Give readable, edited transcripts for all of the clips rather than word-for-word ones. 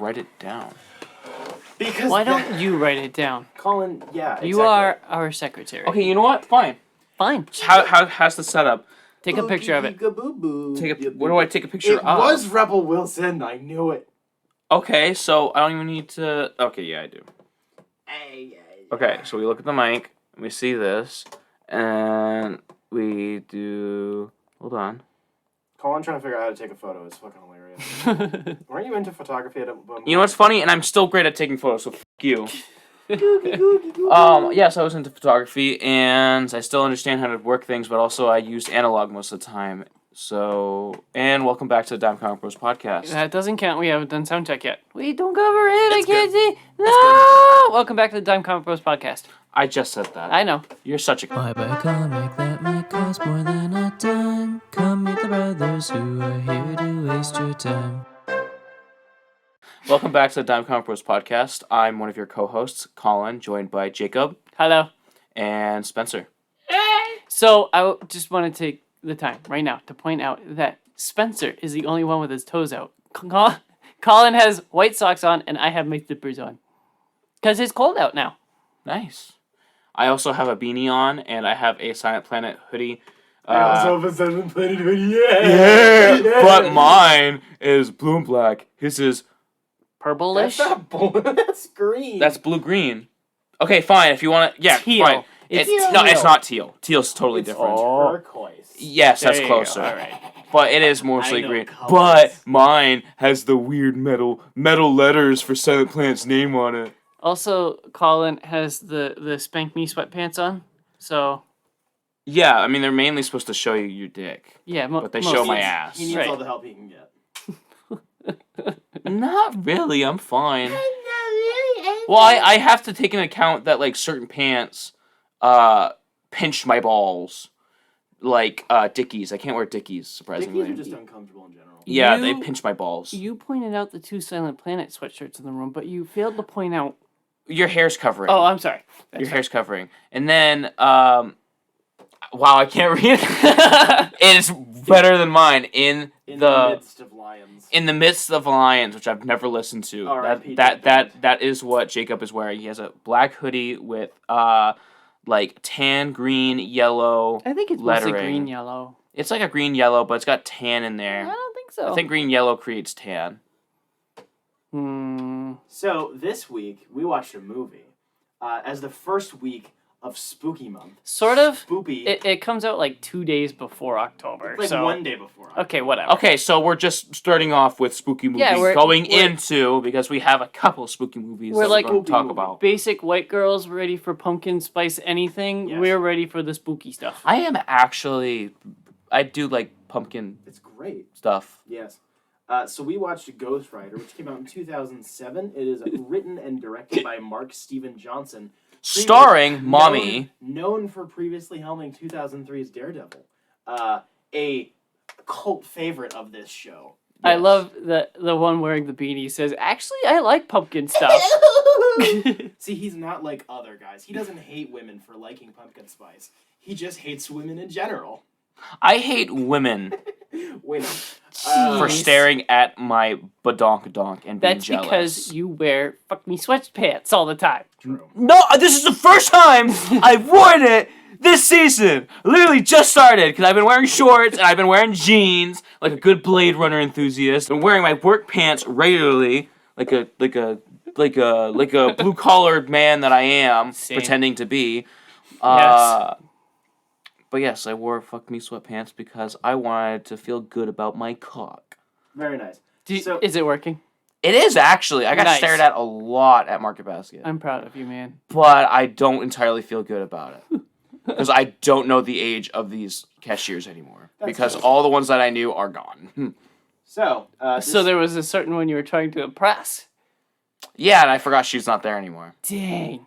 write it down. Because why don't you write it down? Colin, yeah, exactly. You are our secretary. Okay, you know what? Fine. Fine. How's the setup? Take a picture of it. Where do I take a picture It of? was Rebel Wilson. I knew it. Okay, so I don't even need to... Okay, yeah, I do. Okay, so we look at the mic, and we see this, and we do... Hold on. Colin trying to figure out how to take a photo is fucking hilarious. Weren't you into photography at a moment? You know what's funny? And I'm still great at taking photos, so f*** you. Yes, I was into photography, and I still understand how to work things, but also I used analog most of the time. So, and welcome back to the Dime Comic Bros podcast. That doesn't count. We haven't done sound check yet. We don't cover it. That's I can't good. see. No! Welcome back to the Dime Comic Bros podcast. I just said that. I know. You're such a... Why buy a comic that might cost more than a dime? Come meet the brothers who are here to waste your time. Welcome back to the Dime Comic Bros podcast. I'm one of your co-hosts, Colin, joined by Jacob Hello. and Spencer. So, I just want to take the time right now to point out that Spencer is the only one with his toes out. Colin has white socks on, and I have my slippers on. Because it's cold out now. Nice. I also have a beanie on, and I have a Silent Planet hoodie. I also have a Silent Planet hoodie. Yeah! But mine is blue and black. His is... Purple-ish? That's not blue. That's green. That's blue-green. Okay, fine, if you want to... Yeah, Teal. fine. It's No, teal. it's not teal. Teal's totally different. turquoise. Yes, that's There you go. closer. All right. But it is mostly I know green. colors. But mine has the weird metal letters for Silent Planet's name on it. Also, Colin has the Spank Me sweatpants on. So, Yeah, I mean, they're mainly supposed to show you your dick. yeah. But they show my He ass. needs Right. all the help he can get. Not really, I'm fine. Well, I have to take into account that, like, certain pants pinch my balls. Like, Dickies. I can't wear Dickies, surprisingly. Dickies are just uncomfortable in general. Yeah, You- they pinch my balls. You pointed out the two Silent Planet sweatshirts in the room, but you failed to point out... Your hair's covering. Oh, I'm sorry. Your hair's covering. And then, wow, I can't read it. It's better than mine. In the midst of lions. In the Midst of Lions, which I've never listened to. R.I.P. That is what Jacob is wearing. He has a black hoodie with like tan, green, yellow I think it's lettering. mostly green, yellow. It's like a green yellow, but it's got tan in I there. don't think so. I think green yellow creates tan. So this week we watched a movie as the first week of Spooky Month. Sort of. Spoopy. It comes out like 2 days before October. Like so 1 day before. Okay, whatever. Okay, so we're just starting off with spooky movies, Yeah, we're- going we're- into, because we have a couple spooky movies We're that like we're going to talk movie. about. Basic white girls ready for pumpkin spice anything. Yes. We're ready for the spooky stuff. I am actually, I do like pumpkin It's great. stuff. Yes. So we watched Ghost Rider, which came out in 2007. It is written and directed by Mark Steven Johnson. Starring Mommy. Known for previously helming 2003's Daredevil. A cult favorite of this show. I Yes. love the one wearing the beanie says, actually, I like pumpkin stuff. See, he's not like other guys. He doesn't hate women for liking pumpkin spice. He just hates women in general. I hate women Women. for staring at my badonk-a-donk and being That's jealous. because you wear fuck me sweatpants all the time. True. No, this is the first time I've worn it this season. Literally just started, because I've been wearing shorts and I've been wearing jeans like a good Blade Runner enthusiast. I'm wearing my work pants regularly, like a blue collared man that I am, Same. pretending to be. Yes. But yes, I wore fuck me sweatpants because I wanted to feel good about my cock. Very nice. Is it working? It is actually. I got Nice. stared at a lot at Market Basket. I'm proud of you, man. But I don't entirely feel good about it. Because I don't know the age of these cashiers anymore. Because good. all the ones that I knew are gone. So, So there was a certain one you were trying to impress. Yeah, and I forgot she's not there anymore. Dang.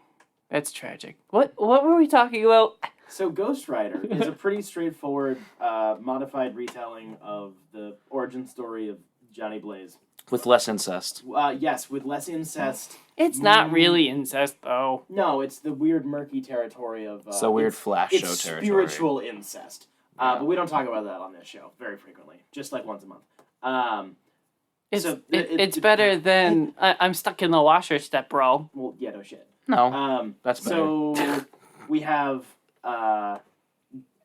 That's tragic. What were we talking about? So Ghost Rider is a pretty straightforward, modified retelling of the origin story of Johnny Blaze. With less incest. Yes, with less incest. It's not really incest, though. No, it's the weird, murky territory of... It's a weird flash show it's territory. spiritual incest. Yeah. But we don't talk about that on this show very frequently, just like once a month. It's better than I'm stuck in the washer step, bro. Well, yeah, no shit. No, that's better. So we have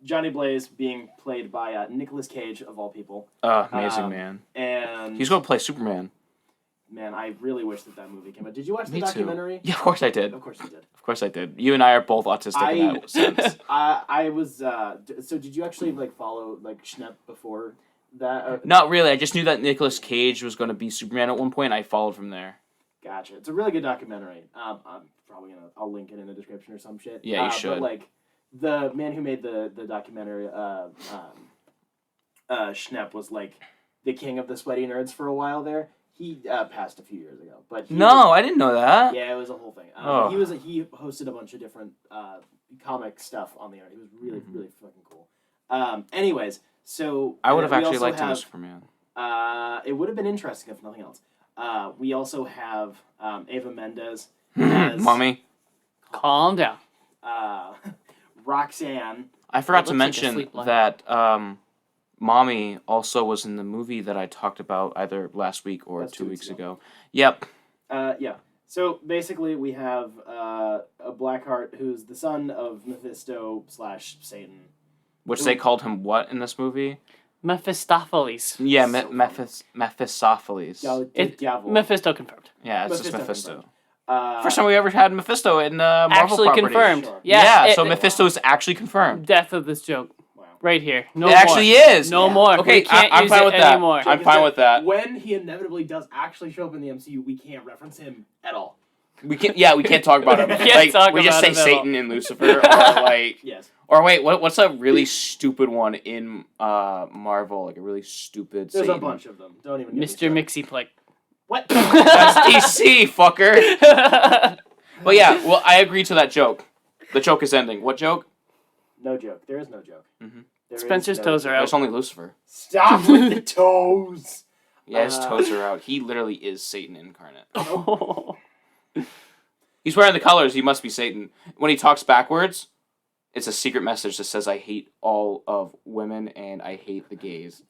Johnny Blaze being played by Nicolas Cage, of all people. Amazing man. And He's going to play Superman. man, I really wish that movie came out. Did you watch the Me documentary? too. Yeah, of course I did. Of course you did. Of course I did. You and I are both autistic in that sense. I was. So did you actually follow Schnepp before that? Not really. I just knew that Nicolas Cage was going to be Superman at one point. And I followed from there. Gotcha. It's a really good documentary. I'm probably I'll link it in the description or some shit. Yeah, you should. But the man who made the documentary, Schnepp, was the king of the sweaty nerds for a while there. He passed a few years ago, but I didn't know that. Yeah, it was a whole thing. He hosted a bunch of different comic stuff on the internet. He was really really fucking cool. Anyways, so I would have actually liked him as Superman. It would have been interesting if nothing else. We also have Eva Mendes as Mommy. Calm down. Roxanne. I forgot to looks like a mention sleep line. that Mommy also was in the movie that I talked about either last week or That's 2 2 weeks weeks ago. Yep. Yeah. So basically, we have a Blackheart who's the son of Mephisto / Satan. Which they called him what in this movie? Mephistopheles. Yeah, So Mephistopheles. Mephisto confirmed. Yeah, it's just Mephisto Mephisto. First time we ever had Mephisto in Marvel Actually property. confirmed. Sure. Yeah. So Mephisto is actually confirmed. Death of this joke. Wow. Right here. No It more. actually is. No Yeah. more. Okay, We can't I'm use fine it with that. anymore. I'm fine with that. When he inevitably does actually show up in the MCU, we can't reference him at all. We can't talk about him. We can't talk we just about say him at all. Satan and Lucifer, or Yes. or wait, what's a really stupid one in Marvel? Like a really stupid. There's Satan. a bunch of them. Don't even. Get me Mr. started. Mixie Plug. What? That's DC, fucker. But yeah, well, I agree to that joke. The joke is ending. What joke? No joke. There is no joke. Mhm. There is Spencer's no toes joke. are out. It's only Lucifer. Stop with the toes. Yeah, his toes are out. He literally is Satan incarnate. Oh. He's wearing the colors. He must be Satan. When he talks backwards, it's a secret message that says, "I hate all of women and I hate the gays."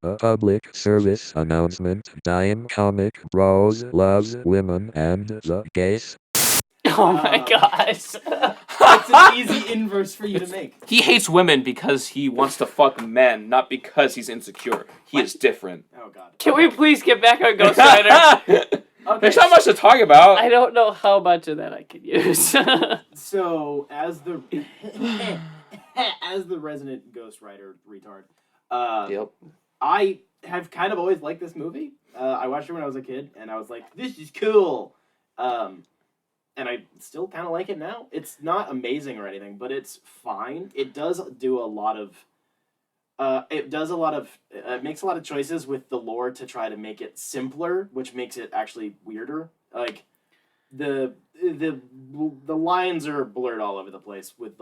A public service announcement. dimecomicbros loves women and the gays. Oh my gosh. It's an easy inverse for you to make. He hates women because he wants to fuck men, not because he's insecure. He is different. Oh god. Can we please get back on Ghost Rider? Okay. There's not much to talk about. I don't know how much of that I could use. So as the as the resident Ghost Rider retard, Yep. I have kind of always liked this movie. I watched it when I was a kid, and I was like, "This is cool," and I still kind of like it now. It's not amazing or anything, but it's fine. It does do a lot of. It makes a lot of choices with the lore to try to make it simpler, which makes it actually weirder. Like the lines are blurred all over the place with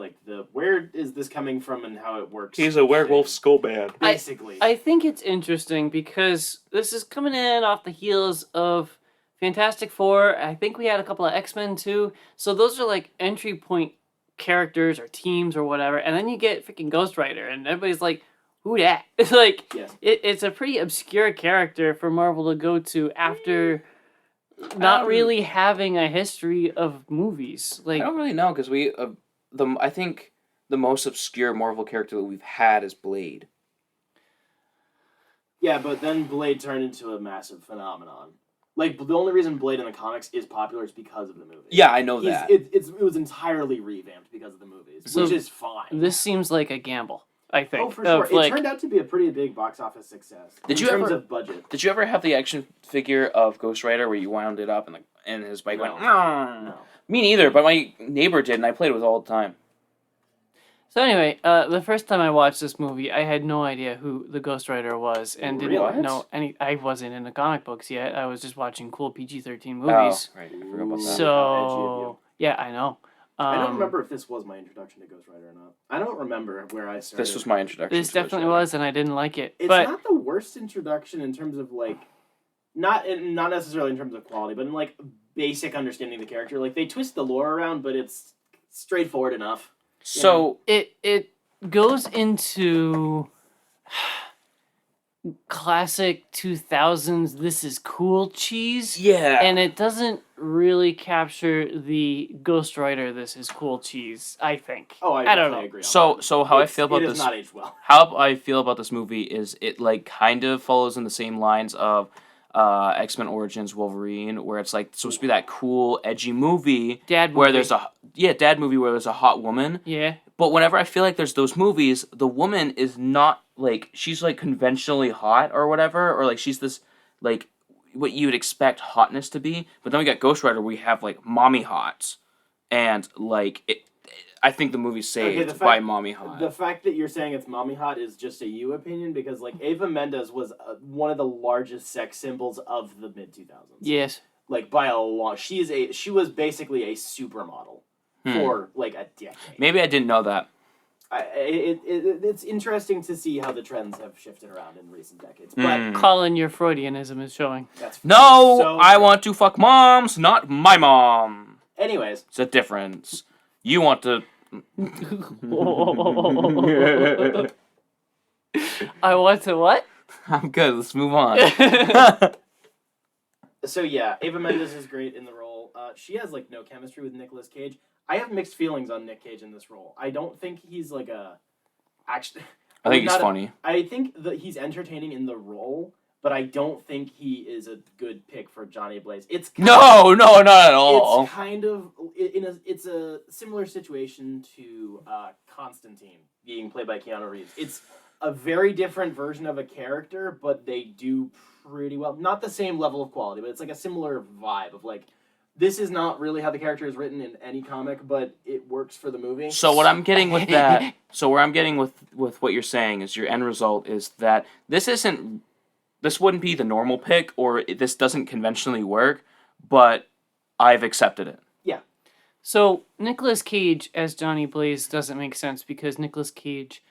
where is this coming from and how it works. He's a werewolf skull band. basically. I think it's interesting because this is coming in off the heels of Fantastic Four. I think we had a couple of X-Men too. So those are like entry point characters or teams or whatever. And then you get freaking Ghost Rider and everybody's like, who dat? It's like, Yes. it's a pretty obscure character for Marvel to go to after not really having a history of movies. I Like, don't really know because I think the most obscure Marvel character that we've had is Blade. Yeah, but then Blade turned into a massive phenomenon. Like, the only reason Blade in the comics is popular is because of the movie. Yeah, I know that. It was entirely revamped because of the movies, So which is fine. this seems like a gamble, I think. Oh, for sure. of, like, It turned out to be a pretty big box office success. Did in you terms ever- of budget. Did you ever have the action figure of Ghost Rider where you wound it up and his bike went? No. Me neither, but my neighbor did, and I played with it all the time. So anyway, the first time I watched this movie, I had no idea who the Ghost Rider was, and didn't Really? know any. I wasn't into comic books yet. I was just watching cool PG-13 movies. Oh, right. I forgot about that. So yeah, I know. I don't remember if this was my introduction to Ghost Rider or not. I don't remember where I started. This was my introduction. This to Ghost definitely Rider. was, and I didn't like it. It's but not the worst introduction in terms of not necessarily in terms of quality, but in basic understanding of the character. Like they twist the lore around, but it's straightforward enough. So it goes into classic 2000s this is cool cheese. Yeah. And it doesn't really capture the Ghost Rider this is cool cheese, I think. Oh, I don't definitely know. agree on So that. so how I feel about it this is not aged well. how I feel about this movie is it like kind of follows in the same lines of X-Men Origins Wolverine, where it's like supposed to be that cool, edgy movie Dad where movie. there's a dad movie where there's a hot woman. Yeah. But whenever I feel like there's those movies, the woman is not like she's like conventionally hot or whatever, or like she's this like what you would expect hotness to be. But then we got Ghost Rider, we have like mommy hots, and like it. I think the movie's saved by mommy hot. The fact that you're saying it's mommy hot is just a you opinion because like Ava Mendes was one of the largest sex symbols of the mid 2000s. Yes. Like by a lot, she was basically a supermodel for like a decade. Maybe I didn't know that. It's interesting to see how the trends have shifted around in recent decades. But Colin, your Freudianism is showing. that's No, so I true. want to fuck moms, not my mom. Anyways, It's a difference. You want to. I want to what? I'm good. Let's move on. so yeah, Ava Mendes is great in the role. She has like no chemistry with Nicolas Cage. I have mixed feelings on Nick Cage in this role. I don't think he's like a actually. I think he's not a- funny. I think that he's entertaining in the role, but I don't think he is a good pick for Johnny Blaze. It's kind No, not at all. It's kind of it's a similar situation to Constantine being played by Keanu Reeves. It's a very different version of a character, but they do pretty well. Not the same level of quality, but it's like a similar vibe of like this is not really how the character is written in any comic, but it works for the movie. So what I'm getting with that, where I'm getting with what you're saying is your end result is that this wouldn't be the normal pick, or this doesn't conventionally work, but I've accepted it. Yeah. So Nicolas Cage as Johnny Blaze doesn't make sense because Nicolas Cage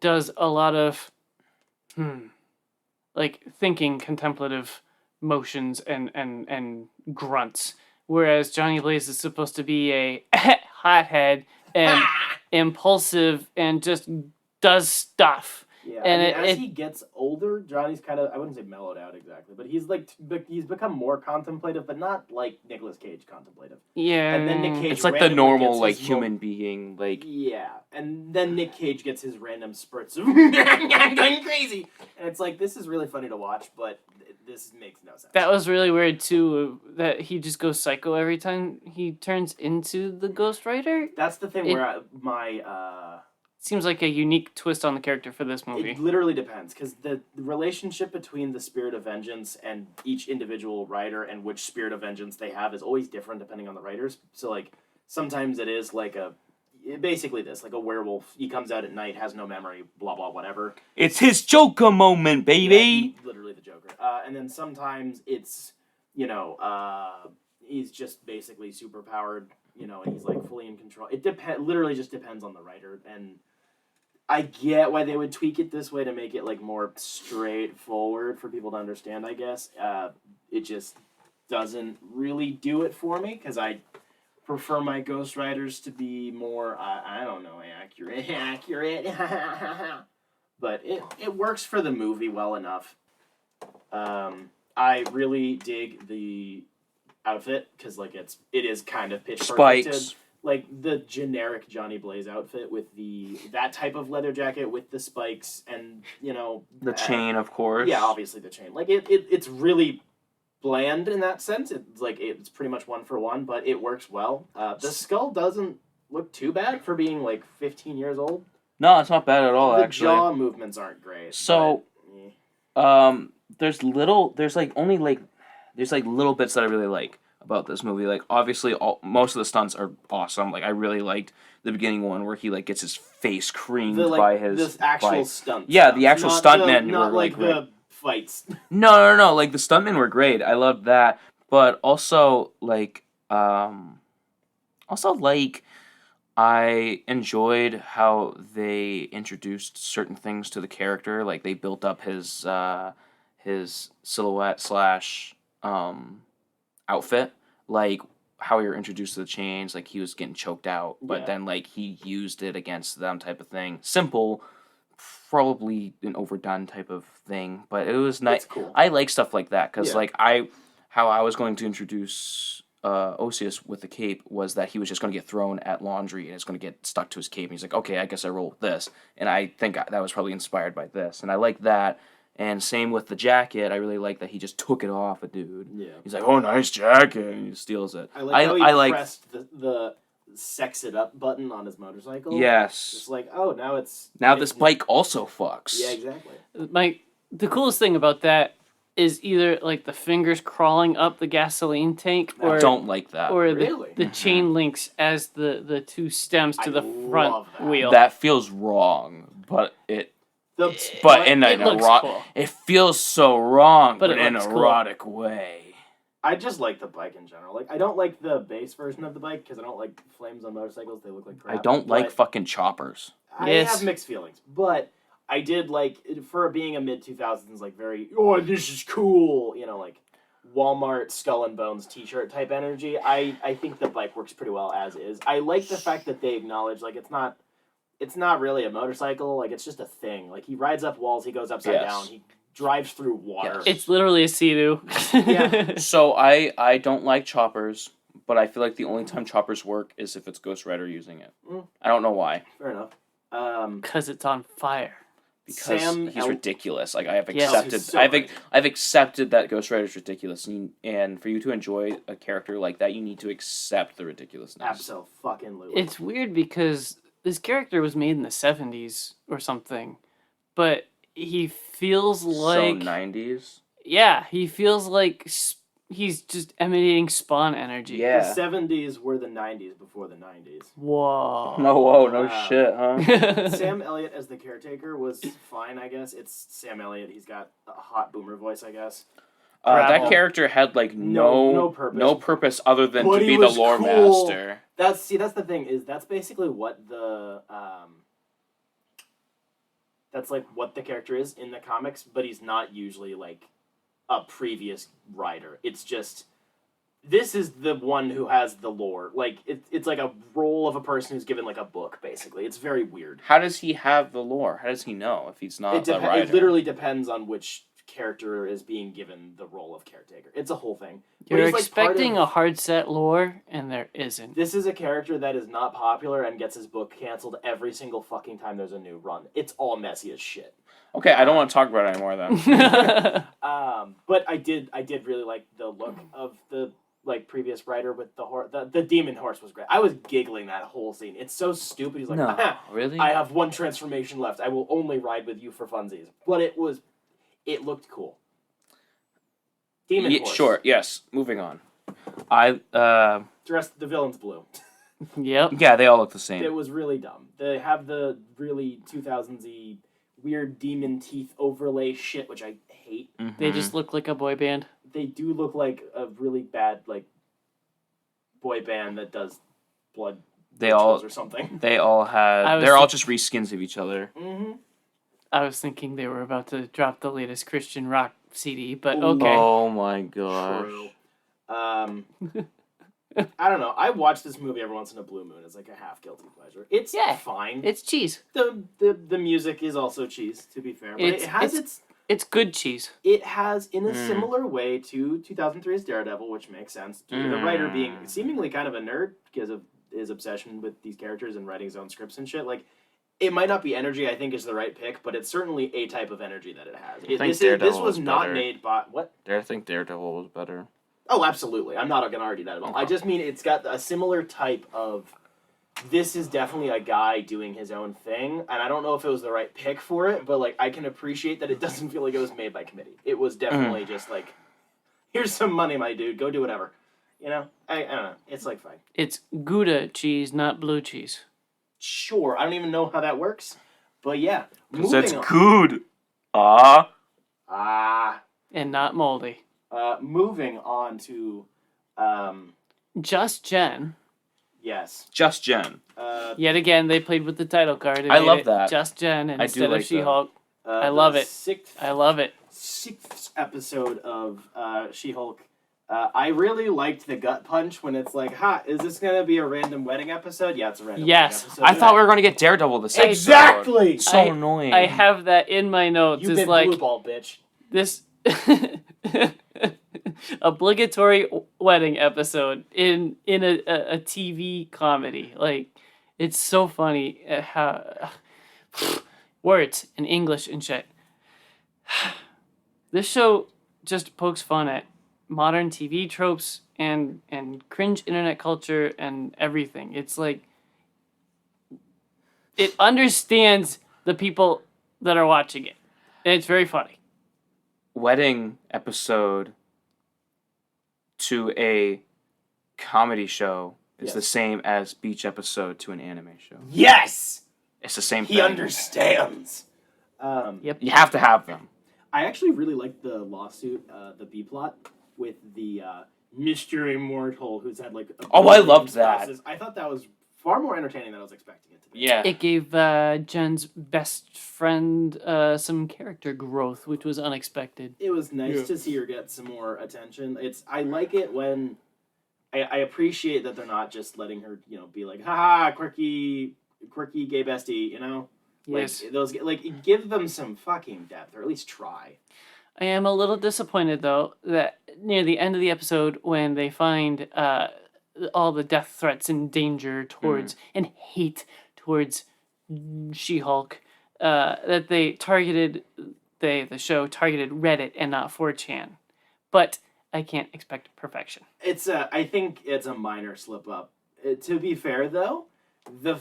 does a lot of like thinking contemplative motions and grunts. Whereas Johnny Blaze is supposed to be a hothead and impulsive and just does stuff. Yeah, And as he gets older, Johnny's kind of, I wouldn't say mellowed out exactly, but he's become more contemplative, but not like Nicolas Cage contemplative. Yeah. And then Nick Cage It's like the randomly normal gets like his human being like. Yeah, and then Nick Cage gets his random spurts of I'm going crazy, and it's like this is really funny to watch, but this makes no sense. That was really weird too. That he just goes psycho every time he turns into the Ghost Rider. That's the thing where Seems like a unique twist on the character for this movie. it literally depends because the relationship between the Spirit of Vengeance and each individual writer and which Spirit of Vengeance they have is always different depending on the writers. So like sometimes it is like basically this like a werewolf. He comes out at night, has no memory, blah blah whatever. It's his Joker moment, baby. Yeah, literally the Joker. And then sometimes it's he's just basically super powered. And he's like fully in control. It literally just depends on the writer, and I get why they would tweak it this way to make it like more straightforward for people to understand. I guess it just doesn't really do it for me because I prefer my Ghost Riders to be more I don't know accurate. But it works for the movie well enough. I really dig the outfit because like it is kind of pitch perfected. Spikes. Like the generic Johnny Blaze outfit with that type of leather jacket with the spikes and The chain, of course. yeah, obviously the chain. Like it's really bland in that sense. It's pretty much 1-for-1, but it works well. The skull doesn't look too bad for being like 15 years old. No, it's not bad at all. The Actually, jaw movements aren't great. So, but, there's little bits that I really like about this movie. Like obviously most of the stunts are awesome. Like I really liked the beginning one where he like gets his face creamed by his this actual stunt. Yeah, the actual stuntmen not were like great. the fights. No. Like the stuntmen were great. I loved that. But also I enjoyed how they introduced certain things to the character. Like they built up his silhouette / outfit, like how we were introduced to the chains, like he was getting choked out, but then like he used it against them type of thing. Simple, probably an overdone type of thing, but it was nice. It's cool. I like stuff like that because Yeah. how I was going to introduce Osius with the cape was that he was just going to get thrown at laundry and it's going to get stuck to his cape. And he's like, okay, I guess I roll with this, and I think that was probably inspired by this, and I like that. And same with the jacket, I really like that he just took it off a dude. Yeah. He's like, oh, nice jacket, and he steals it. I like how he like pressed the sex it up button on his motorcycle. yes. It's like, oh, now it's... Now this bike also fucks. Yeah, exactly. The coolest thing about that is either like the fingers crawling up the gasoline tank, I or don't like that. or Really? the chain links as the two stems to I the love front that. wheel. That feels wrong, but it But in it an looks ero- cool. it feels so wrong, But but it in an looks cool. erotic way. I just like the bike in general. Like, I don't like the base version of the bike because I don't like flames on motorcycles. They look like crap. I don't like But fucking choppers. I Yes. have mixed feelings, but I did like for being a mid 2000s like very this is cool, like Walmart Skull and Bones T-shirt type energy. I think the bike works pretty well as is. I like the fact that they acknowledge like it's not really a motorcycle. Like it's just a thing. Like he rides up walls, he goes upside Yes. down, he drives through water. It's literally a Sea-Doo. Yeah. So I don't like choppers, but I feel like the only time choppers work is if it's Ghost Rider using it. Mm. I don't know why. Fair enough. Because it's on fire. Because Sam he's El- ridiculous. Like I have Yes. accepted, He's so I've right. I've accepted that Ghost Rider's ridiculous, and for you to enjoy a character like that, you need to accept the ridiculousness. Absolutely. It's weird because this character was made in the 70s or something, but he feels like... so 90s. Yeah, he feels like he's just emanating Spawn energy. Yeah. The 70s were the 90s before the 90s. Whoa. No Wow. shit, huh? Sam Elliott as the caretaker was fine, I guess. It's Sam Elliott. He's got a hot boomer voice, I guess. That Gravel. character had like no purpose other than But to he be the was lore cool. master. That's the thing is that's basically what the that's like what the character is in the comics, but he's not usually like a previous writer. It's just this is the one who has the lore. Like it's like a role of a person who's given like a book. Basically, it's very weird. How does he have the lore? How does he know if he's not a writer? It literally depends on which character is being given the role of caretaker. It's a whole thing. But You're he's, like, part expecting of- a hard set lore, and there isn't. This is a character that is not popular and gets his book canceled every single fucking time there's a new run. It's all messy as shit. Okay, I don't want to talk about it anymore then. But I did really like the look of the like previous writer with the horse. The demon horse was great. I was giggling that whole scene. It's so stupid. He's like, No, "Aha, really? I have one transformation left. I will only ride with you for funsies." But it looked cool. Demon horse. Sure, yes. Moving on. The villain's blue. Yep. Yeah, they all look the same. It was really dumb. They have the really 2000s-y weird demon teeth overlay shit, which I hate. They just look like a boy band. They do look like a really bad like boy band that does blood They all rituals or something. They all had. They're all just reskins of each other. Mm-hmm. I was thinking they were about to drop the latest Christian rock CD, but Ooh. okay. Oh my gosh. True. I don't know. I watch this movie every once in a blue moon. It's like a half guilty pleasure. It's fine. It's cheese. The music is also cheese, to be fair. But it has It's good cheese. It has, in a similar way to 2003's Daredevil, which makes sense, due to the writer being seemingly kind of a nerd because of his obsession with these characters and writing his own scripts and shit. Like, it might not be energy, I think, is the right pick, but it's certainly a type of energy that it has. This was not made by... What? I think Daredevil was better. Oh, absolutely. I'm not going to argue that at all. I just mean it's got a similar type of... This is definitely a guy doing his own thing, and I don't know if it was the right pick for it, but like I can appreciate that it doesn't feel like it was made by committee. It was definitely just like, here's some money, my dude, go do whatever. You know? I don't know. It's like fine. It's Gouda cheese, not blue cheese. Sure, I don't even know how that works, but yeah. Because that's on. good. And not moldy. Moving on to, Just Jen. yes. Just Jen. Yet again, they played with the title card. I love that. Just Jen I do instead like of She-Hulk. I the love it. Sixth I love it. episode of She-Hulk I really liked the gut punch when it's like, "Ha, is this gonna be a random wedding episode?" Yeah, it's a random Yes. wedding episode. I thought we were going to get Daredevil this episode. Exactly! So annoying. I have that in my notes. You've It's been like blue ball, bitch. this obligatory wedding episode in a TV comedy. Like, it's so funny how words in English and shit. This show just pokes fun at modern TV tropes and cringe internet culture and everything. It's like it understands the people that are watching it. And it's very funny. Wedding episode to a comedy show is the same as beach episode to an anime show. Yes! It's the same thing. He understands. Yep. You have to have them. I actually really liked the lawsuit, the B plot with the Mr. Immortal, who's had like. I loved that. Process. I thought that was far more entertaining than I was expecting it to be. Yeah. It gave Jen's best friend some character growth, which was unexpected. It was nice to see her get some more attention. I like it when I appreciate that they're not just letting her, be like, haha, quirky gay bestie, Yes. Like those, give them some fucking depth, or at least try. I am a little disappointed, though, that near the end of the episode, when they find all the death threats and danger towards and hate towards She-Hulk, that the show targeted Reddit and not 4chan. But I can't expect perfection. I think it's a minor slip up. To be fair, though, the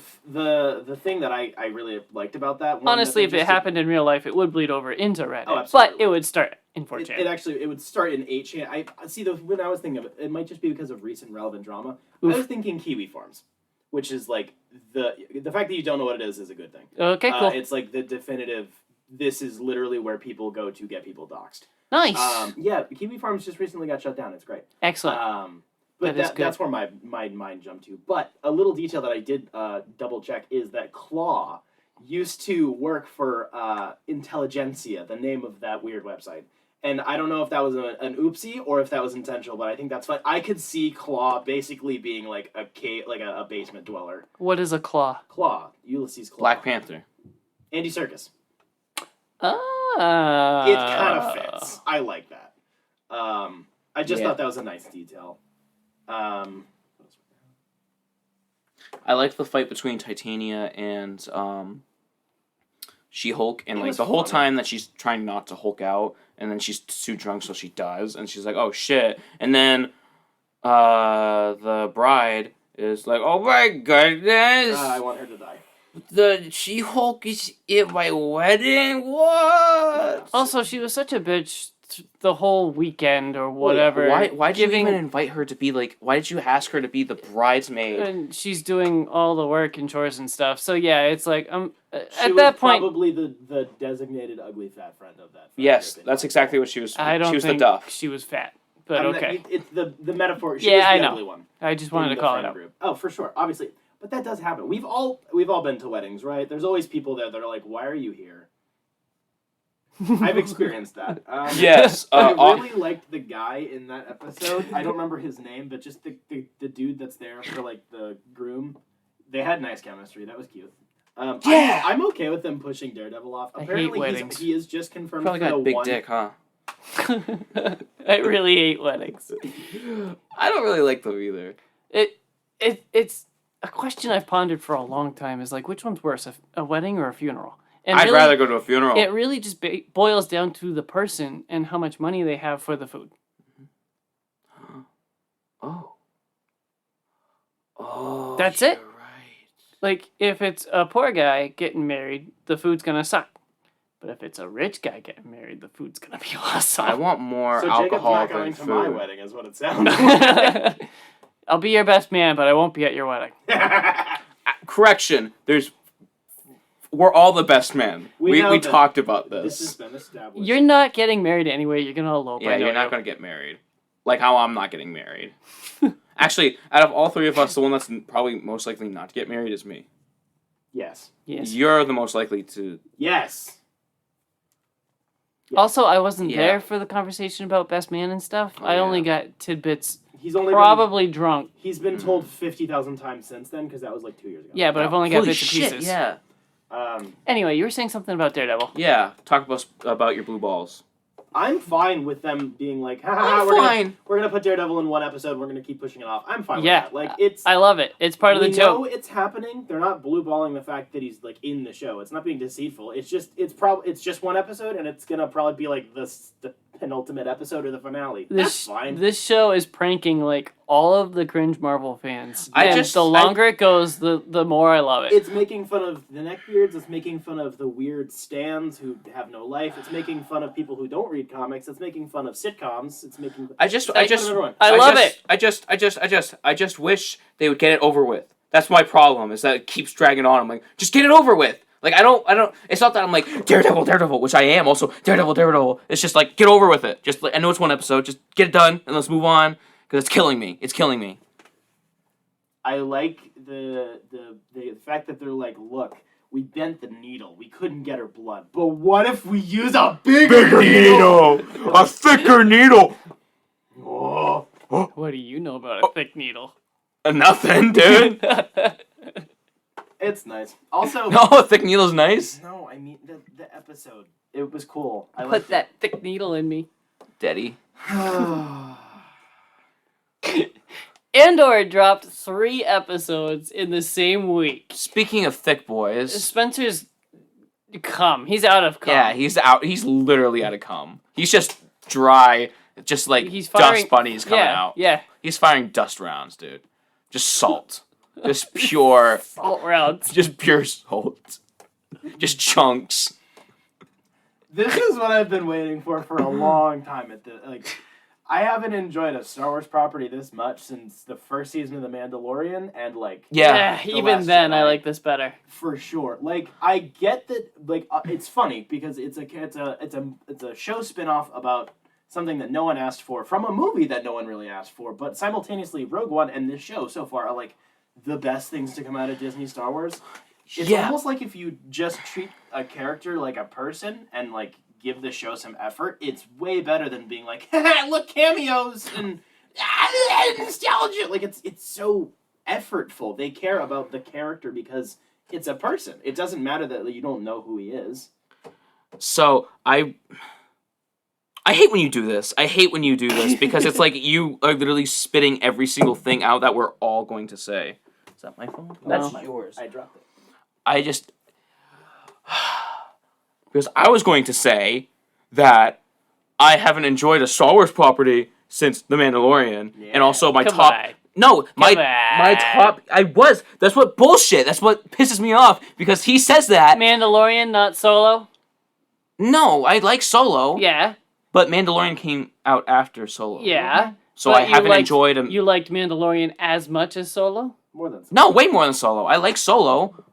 thing that I really liked about that. Honestly, if it happened in real life, it would bleed over into Reddit. Oh, absolutely. But it would start in 4chan. It would start in 8chan. I see. When I was thinking of it, it might just be because of recent relevant drama. Oof. I was thinking Kiwi Farms, which is like the fact that you don't know what it is a good thing. Okay, cool. It's like the definitive. This is literally where people go to get people doxxed. Nice. Yeah, Kiwi Farms just recently got shut down. It's great. Excellent. But That is good. that's where my mind jumped to. But a little detail that I did double check is that Claw used to work for Intelligentsia, the name of that weird website. And I don't know if that was an oopsie or if that was intentional, but I think that's fine. I could see Claw basically being like a basement dweller. What is a claw? Claw, Ulysses Claw. Black Panther. Andy Serkis. Ah. It kind of fits. I like that. I just thought that was a nice detail. I like the fight between Titania and She-Hulk, and like the whole time that she's trying not to Hulk out, and then she's too drunk, so she does, and she's like, "Oh shit!" And then the bride is like, "Oh my goodness! I want her to die. The She-Hulk is at my wedding. What?" Also, she was such a bitch the whole weekend or whatever. Why did you even invite her to be like? Why did you ask her to be the bridesmaid? And she's doing all the work and chores and stuff. So yeah, it's like She at was that point, probably the designated ugly fat friend of that. Yes, that's exactly what she was. I don't she was think the duff. she was fat. But okay, It's the metaphor. She Yeah, was the I know. ugly one. I just wanted in to the call friend it out. group. Oh, for sure, obviously, but that does happen. We've all been to weddings, right? There's always people there that are like, "Why are you here?" I've experienced that. Yes, I really liked the guy in that episode. I don't remember his name, but just the dude that's there for like the groom. They had nice chemistry. That was cute. Yeah. I'm okay with them pushing Daredevil off. I hate Apparently, weddings. he is just confirmed Probably for got the a big one. dick, huh? I really hate weddings. I don't really like them either. It's a question I've pondered for a long time. Is like, which one's worse, a wedding or a funeral? And I'd really, rather go to a funeral. It really just boils down to the person and how much money they have for the food. Oh, That's it. you're right. Like, if it's a poor guy getting married, the food's gonna suck. But if it's a rich guy getting married, the food's gonna be awesome. I want more So Jacob's alcohol not than going to food. my wedding, is what it sounds like. I'll be your best man, but I won't be at your wedding. Correction. We're all the best men. We know We that talked about This this. has been established. You're not getting married anyway. You're gonna elope. Yeah, I know you're not you. gonna get married. Like how I'm not getting married. Actually, out of all three of us, the one that's probably most likely not to get married is me. Yes. Yes. You're the most likely to. Yes. Also, I wasn't Yeah. there for the conversation about Best Man and stuff. Oh, I only yeah. got tidbits. He's only Probably drunk. he's been told 50,000 times since then because that was like 2 years ago. Yeah, but I've only got Holy bits and shit, pieces. yeah. Anyway, you were saying something about Daredevil. Yeah, talk about your blue balls. I'm fine with them being like, I'm we're fine. gonna put Daredevil in one episode. We're gonna keep pushing it off. I'm fine Yeah, with that. Like it's. I love it. It's part of the we know joke. it's happening. They're not blue balling the fact that he's like in the show. It's not being deceitful. It's just one episode, and it's gonna probably be like the penultimate episode or the finale. That's fine. This show is pranking like all of the cringe Marvel fans. I And just- the longer it goes, the more I love it. It's making fun of the neckbeards. It's making fun of the weird stands who have no life. It's making fun of people who don't read comics. It's making fun of sitcoms. It's making. I it's making fun of everyone. I just wish they would get it over with. That's my problem, is that it keeps dragging on. I'm like, just get it over with. Like, I don't, it's not that I'm like, Daredevil, which I am also, Daredevil. It's just like, get over with it. Just, I know it's one episode, just get it done, and let's move on, because it's killing me. It's killing me. I like the fact that they're like, look, we bent the needle. We couldn't get her blood. But what if we use a bigger needle? A thicker needle! Oh. What do you know about a thick needle? Nothing, dude. It's nice. Also, No, a thick needle's nice. no, I mean the episode. It was cool. I Put liked that thick needle in me. Daddy. Andor dropped 3 episodes in the same week. Speaking of thick boys, Spencer's cum. He's out of cum. yeah, he's out. He's literally out of cum. He's just dry, just like He's firing, dust bunnies coming out. Yeah, He's firing dust rounds, dude. Just salt. Just pure, salt rounds. just pure salt. Just chunks. This is what I've been waiting for a long time. I haven't enjoyed a Star Wars property this much since the first season of The Mandalorian, and Yeah. The Even Last then, I Jedi. like this better. For sure. Like, I get that. Like, it's funny because it's a show spin-off about something that no one asked for from a movie that no one really asked for. But simultaneously, Rogue One and this show so far are like the best things to come out of Disney Star Wars. It's Yeah. almost like if you just treat a character like a person and like give the show some effort, it's way better than being like, look, cameos and nostalgia. Like, it's so effortful. They care about the character because it's a person. It doesn't matter that you don't know who he is. So I hate when you do this. I hate when you do this because it's like you are literally spitting every single thing out that we're all going to say. Is that my phone? That's yours. I dropped it. I just because I was going to say that I haven't enjoyed a Star Wars property since The Mandalorian, and also my Come top. on. No, my on. top. That's what bullshit. That's what pisses me off because he says that. Mandalorian, not Solo. No, I like Solo. Yeah, But Mandalorian came out after Solo. yeah. So But I you haven't liked- enjoyed him. You liked Mandalorian as much as Solo? More than No, way more than Solo. I like Solo.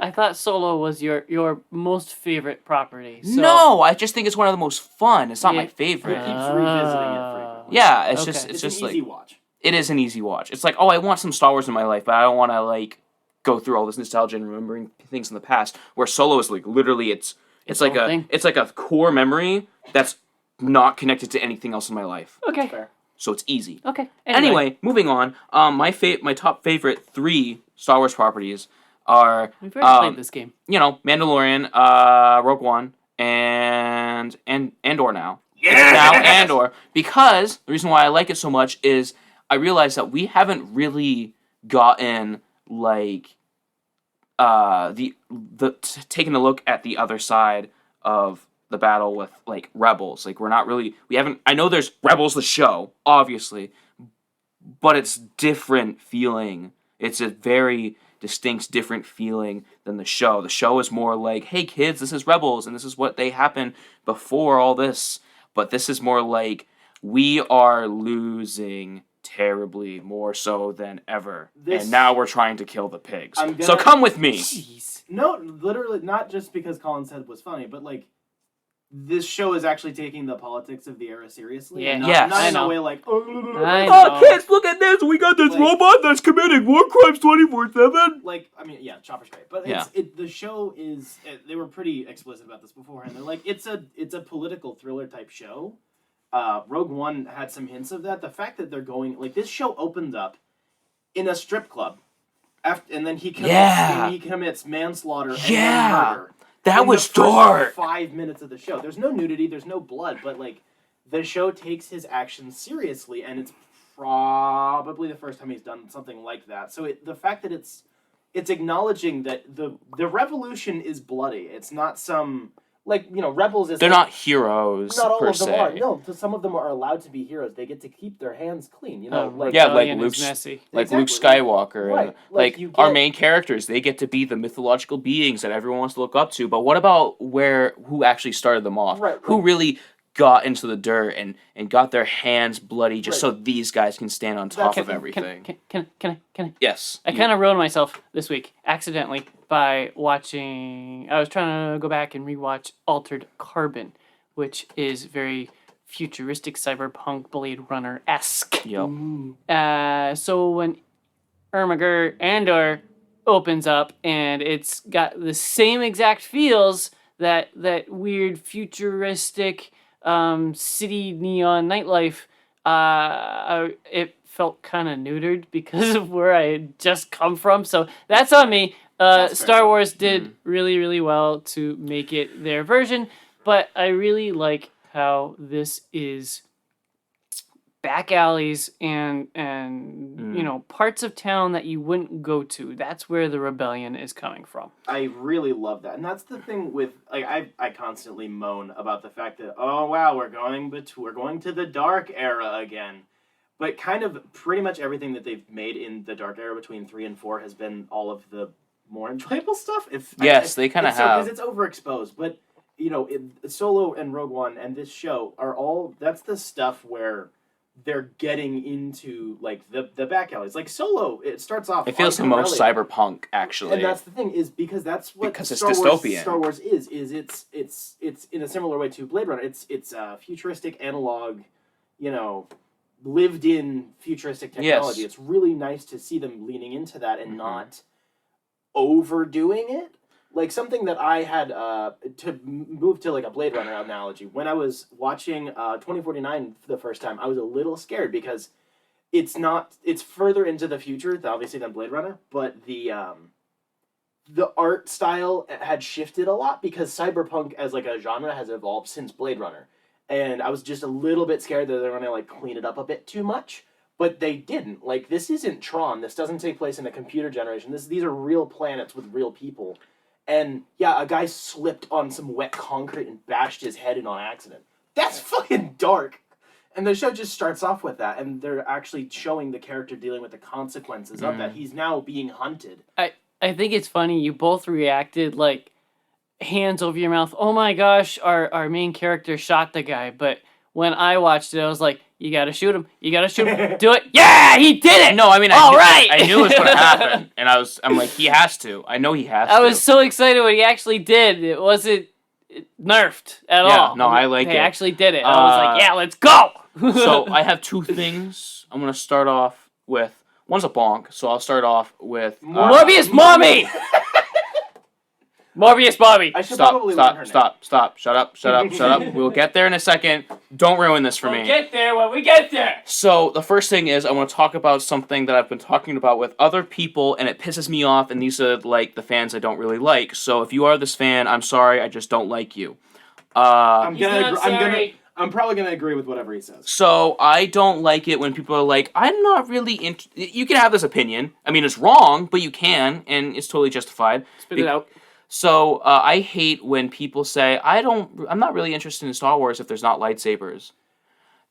I thought Solo was your most favorite property. So. No, I just think it's one of the most fun. It's not Yeah. my favorite. He keeps revisiting it frequently. Yeah, it's Okay. just It's just an easy like watch. it is an easy watch. It's like, oh, I want some Star Wars in my life, but I don't want to like go through all this nostalgia and remembering things in the past. Where Solo is like literally it's like whole a thing. it's like a core memory that's not connected to anything else in my life. Okay. Fair. So it's easy. Okay. Anyway, moving on. My top favorite 3 Star Wars properties are we've already played this game. Mandalorian, Rogue One, and Andor now. Yeah! It's now Andor. Because the reason why I like it so much is I realize that we haven't really gotten like taking a look at the other side of the battle with like Rebels. Like we haven't I know there's Rebels the show, obviously, but it's different feeling. It's a very distinct different feeling than the show. The show is more like, hey kids, this is Rebels and this is what they happened before all this. But this is more like we are losing terribly more so than ever. And now we're trying to kill the pigs. So come with me. Jeez. No, literally, not just because Colin said it was funny, but like, this show is actually taking the politics of the era seriously. Yeah. and Yes. not I in a know. way like, I Oh, know. kids, look at this! We got this Like- robot that's committing war crimes 24/7. like, I mean, yeah, Chopper's great, but Yeah. the show is. They were pretty explicit about this beforehand. They're like, it's a political thriller type show. Rogue One had some hints of that. The fact that they're going like this show opens up in a strip club, and then he commits manslaughter and then murder. That in was the first dark. 5 minutes of the show. There's no nudity, there's no blood, but like the show takes his actions seriously, and it's probably the first time he's done something like that. So the fact that it's acknowledging that the revolution is bloody. It's not some like rebels. Is They're like, not heroes not all per of them se. are. No, some of them are allowed to be heroes. They get to keep their hands clean. Yeah, like Rebellion Luke, is messy. like Luke Exactly. Skywalker, Right. and Like, like you our get- main characters. They get to be the mythological beings that everyone wants to look up to. But what about who actually started them off? Right, Who like- really got into the dirt and got their hands bloody just so Right. these guys can stand on top of everything? Can I? Yes. I kind of ruined myself this week accidentally by watching. I was trying to go back and rewatch Altered Carbon, which is very futuristic cyberpunk Blade Runner esque. Yep. So when Andor opens up and it's got the same exact feels that weird futuristic city neon nightlife, it felt kind of neutered because of where I had just come from. So that's on me. Star Wars did really, really well to make it their version, but I really like how this is back alleys and parts of town that you wouldn't go to. That's where the rebellion is coming from. I really love that, and that's the thing with like I constantly moan about the fact that oh wow we're going to the dark era again, but kind of pretty much everything that they've made in the dark era between 3 and 4 has been all of the more enjoyable stuff. They kind of have. because it's overexposed, but Solo and Rogue One and this show are all that's the stuff where they're getting into like the back alleys. Like Solo, it starts off. It feels the most cyberpunk, actually. And that's the thing is because that's what Because it's Star dystopian. Wars, Star Wars is it's in a similar way to Blade Runner. It's futuristic analog, lived in futuristic technology. Yes. It's really nice to see them leaning into that and not overdoing it. Like something that I had to move to like a Blade Runner analogy. When I was watching 2049 for the first time, I was a little scared because it's further into the future, obviously, than Blade Runner, but the art style had shifted a lot because cyberpunk as like a genre has evolved since Blade Runner, and I was just a little bit scared that they're gonna like clean it up a bit too much. But they didn't. Like this isn't Tron. This doesn't take place in a computer generation. These are real planets with real people. And yeah, a guy slipped on some wet concrete and bashed his head in on accident. That's fucking dark. And the show just starts off with that, and they're actually showing the character dealing with the consequences of that. He's now being hunted. I think it's funny you both reacted like hands over your mouth. Oh my gosh, our main character shot the guy. But when I watched it, I was like, you gotta shoot him. You gotta shoot him. Do it. Yeah, he did it. No, I mean, right. I knew it was going to happen, and I'm like, he has to. I know he has to. I was so excited when he actually did. It wasn't nerfed at all. no, I like they it. actually did it. I was like, yeah, let's go. So I have two things. I'm going to start off with. One's a bonk, so I'll start off with Morbius mommy. Morbius mommy. I should probably learn her name. Stop. Shut up. We'll get there in a second. Don't ruin this for me. We'll get there when we get there. So the first thing is I want to talk about something that I've been talking about with other people, and it pisses me off, and these are like the fans I don't really like. So if you are this fan, I'm sorry, I just don't like you. I'm He's not sorry. I'm probably gonna agree with whatever he says. So I don't like it when people are like, I'm not really you can have this opinion. I mean, it's wrong, but you can, and it's totally justified. Spit it out. So I hate when people say, I'm not really interested in Star Wars if there's not lightsabers.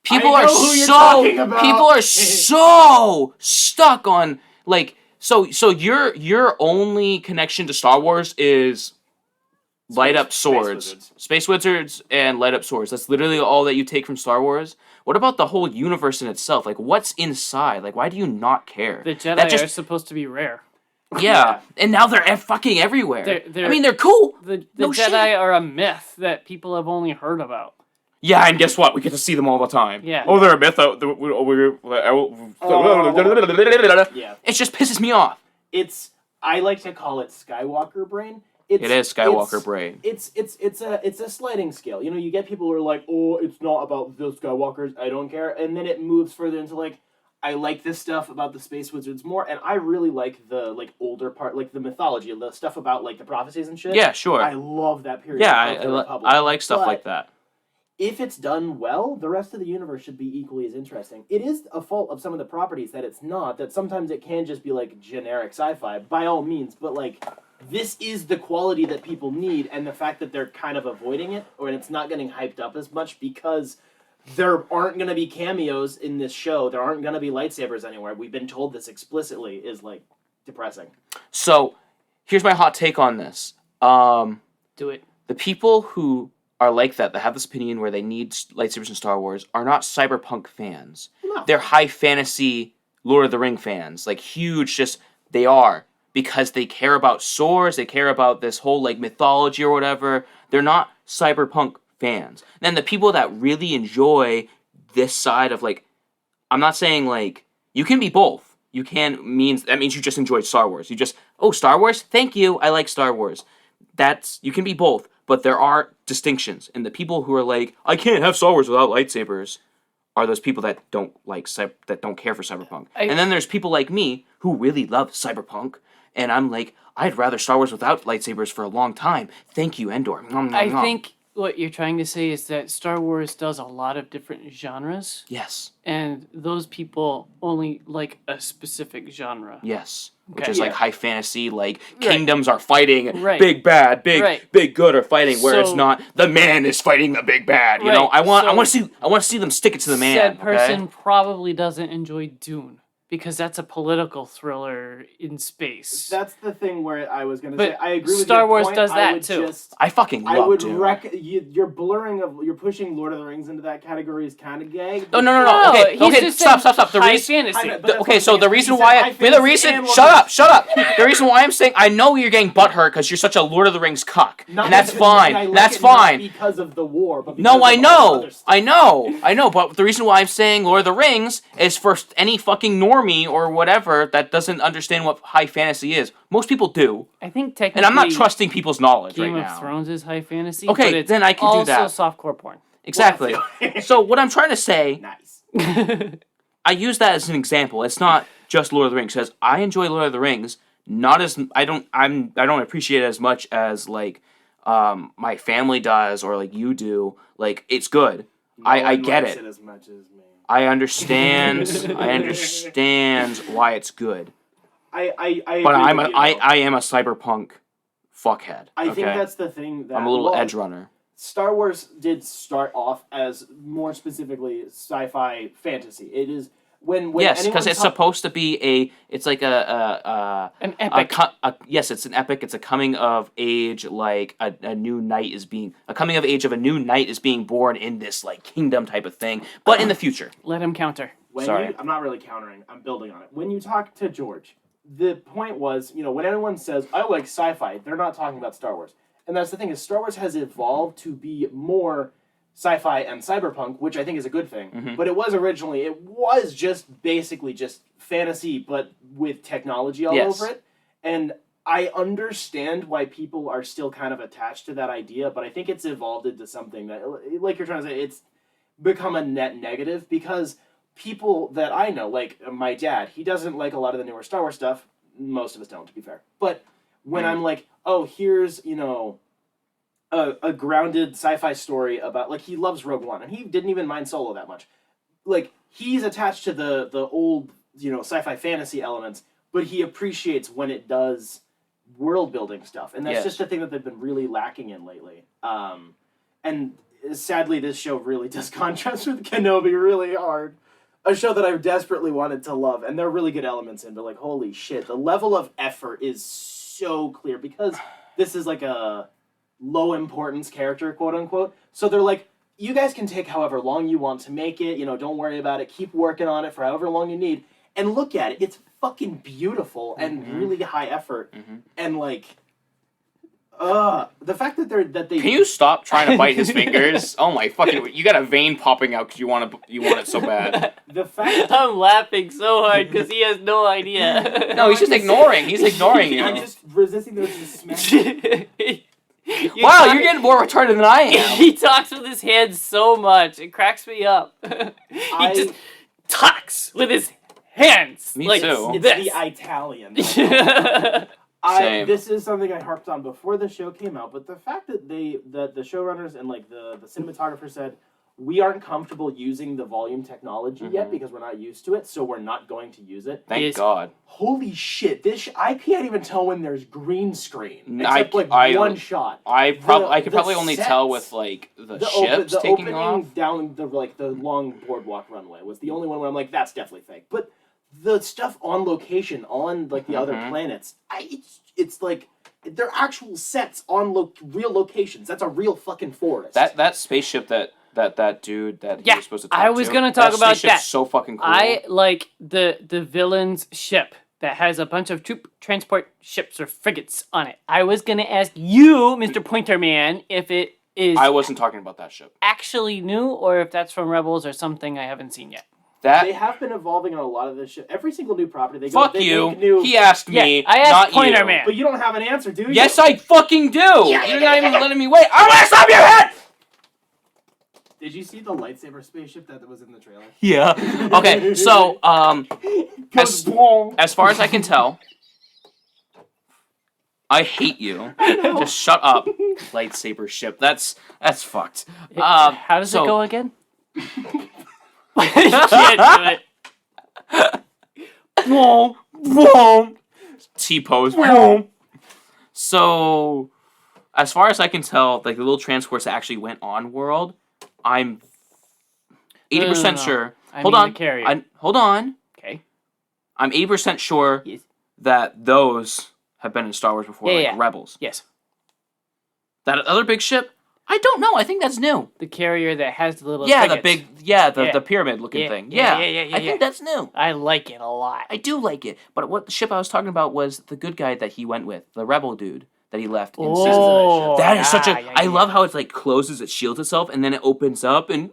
People I know who you're talking about. People are so stuck on like so your only connection to Star Wars is light up swords, space wizards, and light up swords. That's literally all that you take from Star Wars. What about the whole universe in itself? Like, what's inside? Like, why do you not care? The Jedi That just are supposed to be rare. Yeah, and now they're fucking everywhere. They're- I mean, they're cool. The No Jedi shit. are a myth that people have only heard about. Yeah, and guess what? We get to see them all the time. Yeah. Oh, they're a myth. Yeah. It just pisses me off. I like to call it Skywalker brain. It is Skywalker brain. It's a sliding scale. You know, you get people who are like, oh, it's not about the Skywalkers, I don't care, and then it moves further into like, I like this stuff about the Space Wizards more, and I really like the like older part, like the mythology, the stuff about like the prophecies and shit. Yeah, sure. I love that period. Yeah, of the Republic. I like stuff But like that. if it's done well, the rest of the universe should be equally as interesting. It is a fault of some of the properties that it's not, that sometimes it can just be like generic sci-fi, by all means, but like, this is the quality that people need, and the fact that they're kind of avoiding it, or it's not getting hyped up as much because there aren't going to be cameos in this show, there aren't going to be lightsabers anywhere, we've been told this explicitly, is like depressing. So, here's my hot take on this. Do it. The people who are like that have this opinion where they need lightsabers in Star Wars, are not cyberpunk fans. No. They're high fantasy Lord of the Ring fans. Like, huge, they are. Because they care about swords, they care about this whole, like, mythology or whatever. They're not cyberpunk fans. Then the people that really enjoy this side of, like, I'm not saying, like, you can be both. That means you just enjoyed Star Wars. You just, Star Wars? Thank you, I like Star Wars. You can be both, but there are distinctions. And the people who are like, I can't have Star Wars without lightsabers, are those people that don't care for cyberpunk. And then there's people like me who really love cyberpunk, and I'm like, I'd rather Star Wars without lightsabers for a long time. Thank you, Andor. Nom, nom, I nom. think what you're trying to say is that Star Wars does a lot of different genres, Yes. and those people only like a specific genre. Yes. Which Okay. is like Yeah. high fantasy, like kingdoms are fighting, Right. big bad, Right. big good are fighting, where it's So- not the man is fighting the big bad. You know, Right. I want So- to see them stick it to the man. Said person Okay? probably doesn't enjoy Dune because that's a political thriller in space. That's the thing where I was going to But say, I agree with Star your Wars point. does I that would too. Just, I fucking I love would Dune. you're pushing Lord of the Rings into that category is kind of gay. Oh, no. No, Okay, he's okay, just stop. saying The high reason. fantasy. But that's Okay, what so I'm the saying. reason He said why high fantasy and shut Lord up. The reason why I'm saying I know you're getting butthurt because you're such a Lord of the Rings cuck, Not and that's because- and I fine. like That's it not fine. because of the war, but because No, of I all the know, other stuff. I know. But the reason why I'm saying Lord of the Rings is for any fucking normie or whatever that doesn't understand what high fantasy is. Most people do, I think technically, and I'm not trusting people's knowledge Game right of now. Thrones is high fantasy. Okay, but it's then I can do that. Also, softcore porn. Exactly. So what I'm trying to say, Nice. I use that as an example. It's not just Lord of the Rings, because I enjoy Lord of the Rings. Not as I don't appreciate it as much as like my family does or like you do. Like, it's good. I No one get likes it. as much as me. I understand. I understand why it's good. I But agree I'm with a, you, I, though. I am a cyberpunk fuckhead. I think okay? that's the thing that I'm a little well, edge runner. Star Wars did start off as more specifically sci-fi fantasy. It is when Yes, anyone because it's supposed to be it's like An epic. yes, it's an epic. It's a coming of age, like a new knight is being a coming of age of a new knight is being born in this like kingdom type of thing, but in the future. Let him counter. Sorry. I'm not really countering. I'm building on it. When you talk to George, the point was, when anyone says I like sci-fi, they're not talking about Star Wars. And that's the thing, is Star Wars has evolved to be more sci-fi and cyberpunk, which I think is a good thing. Mhm. But it was just basically just fantasy, but with technology all Yes. over it. And I understand why people are still kind of attached to that idea, but I think it's evolved into something that, like you're trying to say, it's become a net negative, because people that I know, like my dad, he doesn't like a lot of the newer Star Wars stuff. Most of us don't, to be fair. But when I'm like, oh, here's, a grounded sci-fi story about, like, he loves Rogue One, and he didn't even mind Solo that much. Like, he's attached to the old, sci-fi fantasy elements, but he appreciates when it does world-building stuff. And that's Yes. just the thing that they've been really lacking in lately. And sadly, this show really does contrast with Kenobi really hard. A show that I desperately wanted to love, and there are really good elements in, but like, holy shit, the level of effort is so clear, because this is like a low importance character, quote unquote. So they're like, you guys can take however long you want to make it, don't worry about it, keep working on it for however long you need. and look at it. It's fucking beautiful and really high effort. And like, the fact that they Can you stop trying to bite his fingers? Oh my fucking! You got a vein popping out because you want it so bad. the fact I'm laughing so hard because he has no idea. No, he's just ignoring. He's ignoring you. I'm just resisting those to smash. Wow, you're getting more retarded than I am. He talks with his hands so much. It cracks me up. He just talks with his hands. Me like too. It's this. the Italian. Same. This is something I harped on before the show came out, but the fact that the showrunners and like the cinematographer said, we aren't comfortable using the volume technology yet because we're not used to it, so we're not going to use it. Thank God. Holy shit! I can't even tell when there's green screen except one shot. I could probably only sets, tell with like the ships taking opening off down the long boardwalk runway was the only one where I'm like, that's definitely fake. But the stuff on location on like the other planets, it's like they're actual sets on real locations. That's a real fucking forest. that spaceship that dude that he was supposed to talk I was to, gonna talk about spaceship's that. So fucking cool. I like the villain's ship that has a bunch of troop transport ships or frigates on it. I was gonna ask you, Mr. Pointer Man, if it is I wasn't talking about that ship. actually new or if that's from Rebels or something I haven't seen yet. They have been evolving on a lot of this shit. Every single new property they Fuck go. They you. make new. He asked me, I asked not Pointer you. Man. But you don't have an answer, do you? Yes, I fucking do. You're not even letting me wait. I'm gonna stop your head. Did you see the lightsaber spaceship that was in the trailer? Yeah. Okay. So as far as I can tell, I hate you. Just shut up. Lightsaber ship. That's fucked. How does so- it go again? You can't do it. Boom, boom. T-pose. Boom. So, as far as I can tell, like the little transports that actually went on world, I'm 80% No. sure. I Hold mean on. the carrier. Hold on. Okay. I'm 80% sure Yes. that those have been in Star Wars before, Yeah. Rebels. Yes. That other big ship, I don't know. I think that's new. The carrier that has the little Yeah, frigates. the pyramid looking thing. Yeah. I think that's new. I like it a lot. I do like it. But what the ship I was talking about was the good guy that he went with, the rebel dude that he left in season. Oh, That is such a. yeah, I yeah. love how it's like closes, it shields itself, and then it opens up and.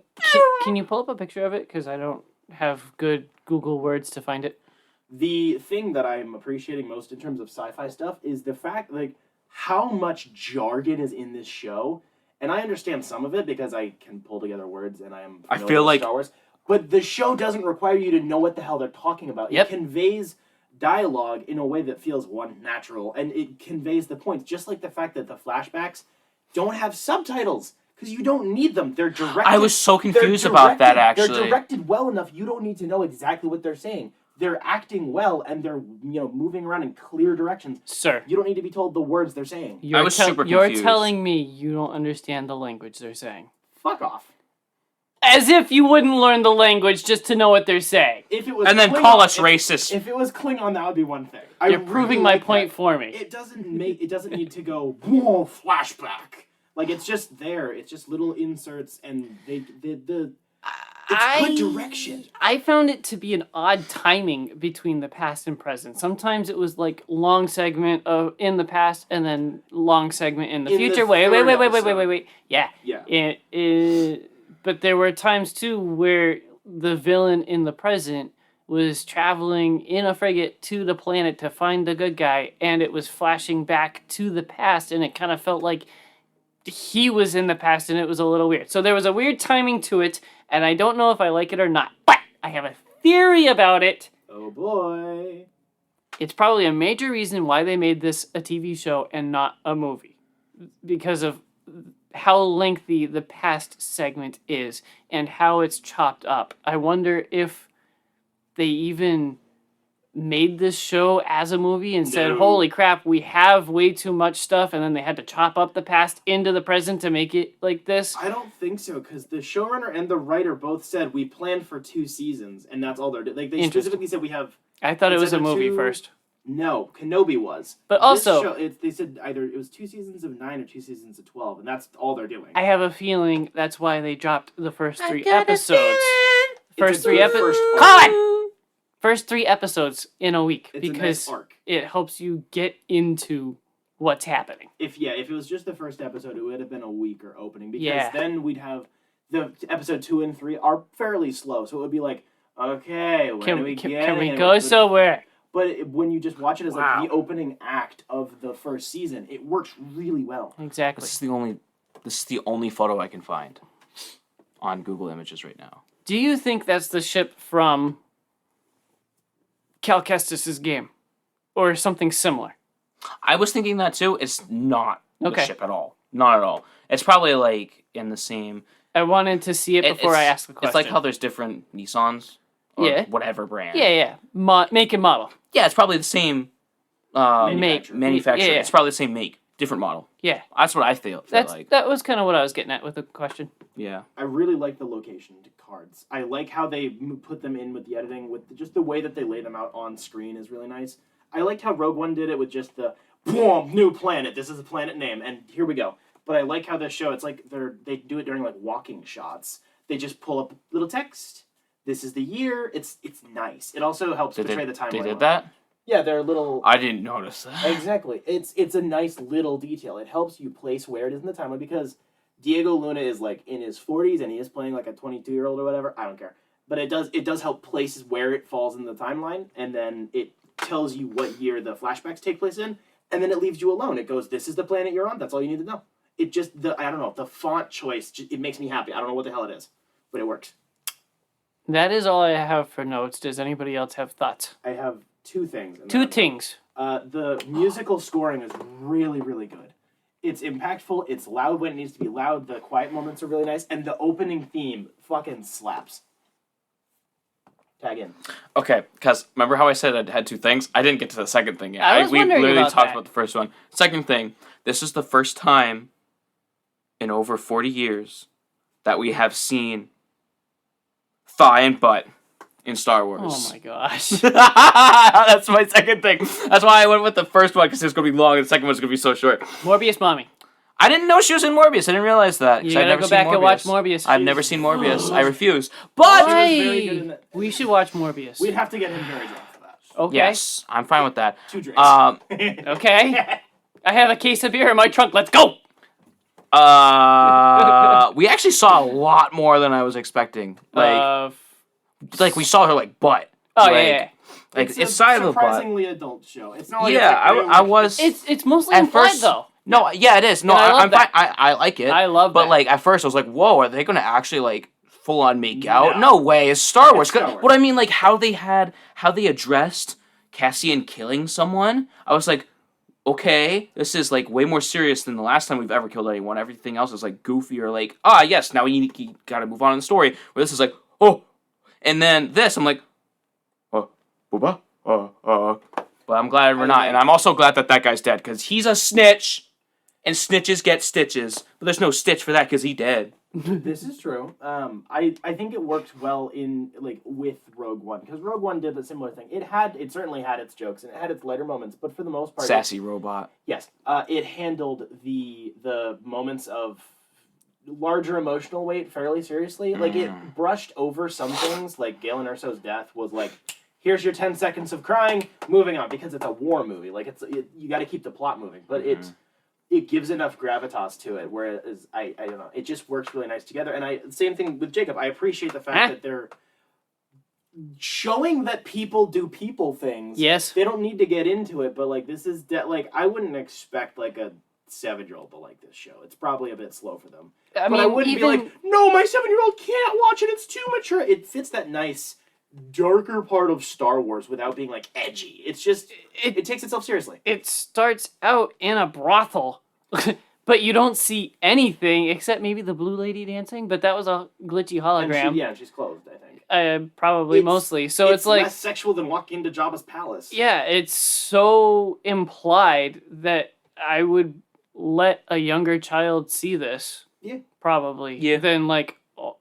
Can you pull up a picture of it? Because I don't have good Google words to find it. The thing that I'm appreciating most in terms of sci-fi stuff is the fact, like, how much jargon is in this show. And I understand some of it because I can pull together words and I am familiar feel with like- Star Wars. But the show doesn't require you to know what the hell they're talking about. Yep. It conveys dialogue in a way that feels, natural, and it conveys the points. Just like the fact that the flashbacks don't have subtitles. Because you don't need them. They're directed. I was so they're confused about that, directed- actually. They're directed well enough. You don't need to know exactly what they're saying. They're acting well and they're moving around in clear directions. Sir, You don't need to be told the words they're saying. you're, was super you're confused. telling me you don't understand the language they're saying. Fuck off. As if you wouldn't learn the language just to know what they're saying. If it was And then Klingon, call us if- racist. If it was Klingon, that would be one thing. You're proving my point for me. It doesn't need to go whoa flashback. Like it's just there. It's just little inserts and it's good direction. I found it to be an odd timing between the past and present. Sometimes it was like long segment of in the past and then long segment in the In the future. third Wait. Yeah. Yeah. But there were times too where the villain in the present was traveling in a frigate to the planet to find the good guy, and it was flashing back to the past, and it kind of felt like he was in the past, and it was a little weird. So there was a weird timing to it, and I don't know if I like it or not, but I have a theory about it. Oh boy. It's probably a major reason why they made this a TV show and not a movie, because of how lengthy the past segment is and how it's chopped up. I wonder if they even made this show as a movie and said, No. holy crap, we have way too much stuff, and then they had to chop up the past into the present to make it like this. I don't think so, because the showrunner and the writer both said we planned for 2 seasons, and that's all they're doing. Like they Interesting. specifically said we have. I thought it It's was a either movie 2 first. No, Kenobi was. But This also- show, they said either it was 2 seasons of 9 or 2 seasons of 12, and that's all they're doing. I have a feeling that's why they dropped the first 3 episodes. First It's a 3 good episodes. first Colin! First 3 episodes in a week It's a because nice arc. it helps you get into what's happening. If it was just the first episode, it would have been a weaker opening because Yeah. then we'd have the episode 2 and 3 are fairly slow, so it would be like, okay, where do we get? Can we in? go somewhere? But when you just watch it as Wow. like the opening act of the first season, it works really well. Exactly. This is the only photo I can find on Google Images right now. Do you think that's the ship from Cal Kestis' game? Or something similar? I was thinking that too. It's not the Okay. ship at all. Not at all. It's probably like in the same. I wanted to see it before I asked the question. It's like how there's different Nissans. Or Yeah. whatever brand. Yeah. Make and model. Yeah, it's probably the same manufacturer. Yeah. It's probably the same make, different model. Yeah. That's what I feel like. That was kind of what I was getting at with the question. Yeah. I really like the location cards. I like how they put them in with the editing, with just the way that they lay them out on screen is really nice. I liked how Rogue One did it with just the boom, new planet. This is the planet name, and here we go. But I like how this show. It's like they do it during like walking shots. They just pull up little text. This is the year. It's nice. It also helps portray the timeline. They did that? Yeah, they're little. I didn't notice that. Exactly. It's a nice little detail. It helps you place where it is in the timeline because Diego Luna is like in his 40s and he is playing like a 22-year-old or whatever. I don't care. But it does help place where it falls in the timeline, and then it tells you what year the flashbacks take place in, and then it leaves you alone. It goes, this is the planet you're on. That's all you need to know. It just I don't know, the font choice, it makes me happy. I don't know what the hell it is, but it works. That is all I have for notes. Does anybody else have thoughts? I have 2 things. Two things. The musical scoring is really, really good. It's impactful. It's loud when it needs to be loud. The quiet moments are really nice. And the opening theme fucking slaps. Tag in. Okay, because remember how I said I had 2 things? I didn't get to the second thing yet. I was we wondering literally about talked that. about the first one. Second thing, this is the first time in over 40 years that we have seen thigh and butt in Star Wars. Oh my gosh. That's my second thing. That's why I went with the first one, because it was going to be long, and the second one's going to be so short. Morbius Mommy. I didn't know she was in Morbius. I didn't realize that. 'Cause You I've gotta never go seen back and watch Morbius. I've never seen Morbius. I refuse. But Why? very good in that. We should watch Morbius. We'd have to get him very drunk for that. Okay. yes, I'm fine with that. 2 drinks. Okay. I have a case of beer in my trunk. Let's go. We actually saw a lot more than I was expecting. Like we saw her like butt. Oh like, yeah. Like it's it's a side of the butt. surprisingly adult show. It's not like Yeah, it's like I was. It's mostly At implied first- though. No, yeah, it is. No, And I love I'm fine. that. I like it. I love But that. like at first, I was like, "Whoa, are they gonna actually like full on make out?" No. No way. It's Star Wars. Star Wars. What I mean, like how they addressed Cassian killing someone. I was like, okay, this is like way more serious than the last time we've ever killed anyone. Everything else is like goofy or like, yes, now you gotta move on in the story. Where this is like, oh, and then this, I'm like, booba, But I'm glad we're not, and I'm also glad that guy's dead because he's a snitch, and snitches get stitches. But there's no Stitch for that because he dead. This is true. I think it worked well in like with Rogue One because Rogue One did a similar thing. It certainly had its jokes and it had its lighter moments, but for the most part, Sassy robot. yes, it handled the moments of larger emotional weight fairly seriously. Like it brushed over some things, like Galen Erso's death was like, here's your 10 seconds of crying, moving on, because it's a war movie. Like you got to keep the plot moving, but it gives enough gravitas to it, whereas I don't know, it just works really nice together. And same thing with Jacob. I appreciate the fact that they're showing that people do people things. Yes. They don't need to get into it, but like this is like I wouldn't expect like a 7-year-old to like this show. It's probably a bit slow for them. I But I wouldn't be like, no, my 7-year-old can't watch it. It's too mature. It fits that nice darker part of Star Wars without being like edgy. It's just it takes itself seriously. It starts out in a brothel, but you don't see anything except maybe the blue lady dancing. But that was a glitchy hologram. And she's clothed, I think. Probably It's- mostly. So it's like less sexual than walking into Jabba's palace. yeah, it's so implied that I would let a younger child see this. Yeah. Probably. Yeah. Than like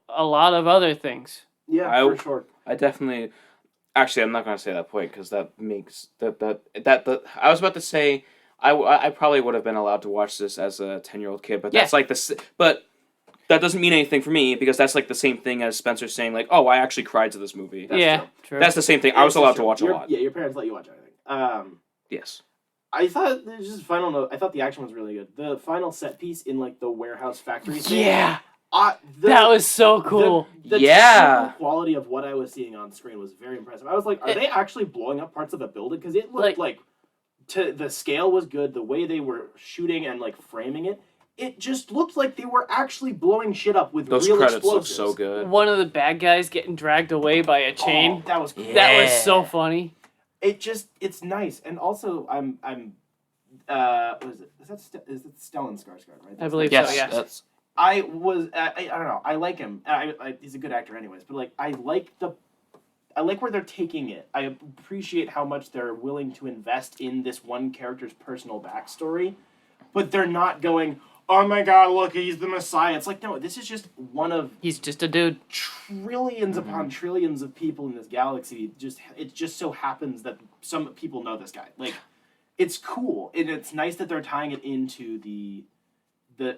a lot of other things. Yeah, I- for sure. I definitely. Actually, I'm not gonna say that point because that makes that. I was about to say I probably would have been allowed to watch this as a 10-year-old kid, but that's Yeah. like the. But that doesn't mean anything for me because that's like the same thing as Spencer saying like, "Oh, I actually cried to this movie." Yeah, true. That's the same thing. I was allowed to watch a Your- lot. Yeah, your parents let you watch everything. Yes. I thought just final note. I thought the action was really good. The final set piece in like the warehouse factory thing. Yeah, that that was so cool. The Yeah. technical quality of what I was seeing on screen was very impressive. I was like, are they actually blowing up parts of a building? Because it looked like to the scale was good. The way they were shooting and like framing it, it just looked like they were actually blowing shit up with Those real credits explosives. look so good. One of the bad guys getting dragged away by a chain. Oh, that was cool. That was so funny. It's nice, and also I'm what is it? Is it Stellan Skarsgård, right? I believe Yes. so. Yes. That's I don't know. I like him. He's a good actor, anyways. But like, I like where they're taking it. I appreciate how much they're willing to invest in this one character's personal backstory, but they're not going, "Oh my God, look, he's the Messiah." It's like, no, this is just one of He's just a dude. trillions upon trillions of people in this galaxy. It just so happens that some people know this guy. Like, it's cool, and it's nice that they're tying it into the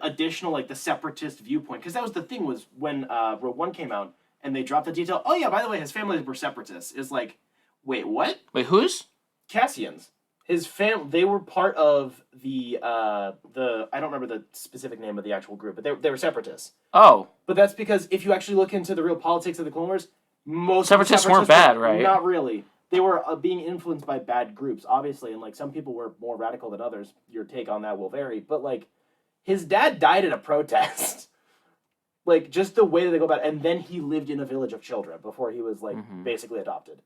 additional, like, the separatist viewpoint, because that was the thing, was when Rogue One came out and they dropped the detail. Oh yeah, by the way, his family were separatists. It's like, wait, what? wait, who's? Cassian's. His they were part of the I don't remember the specific name of the actual group, but they were separatists. Oh, But that's because if you actually look into the real politics of the Clone Wars, most Separatists weren't bad, right? Not really. They were being influenced by bad groups, obviously, and like some people were more radical than others. Your take on that will vary, but like his dad died at a protest. Like just the way that they go about it, and then he lived in a village of children before he was like basically adopted.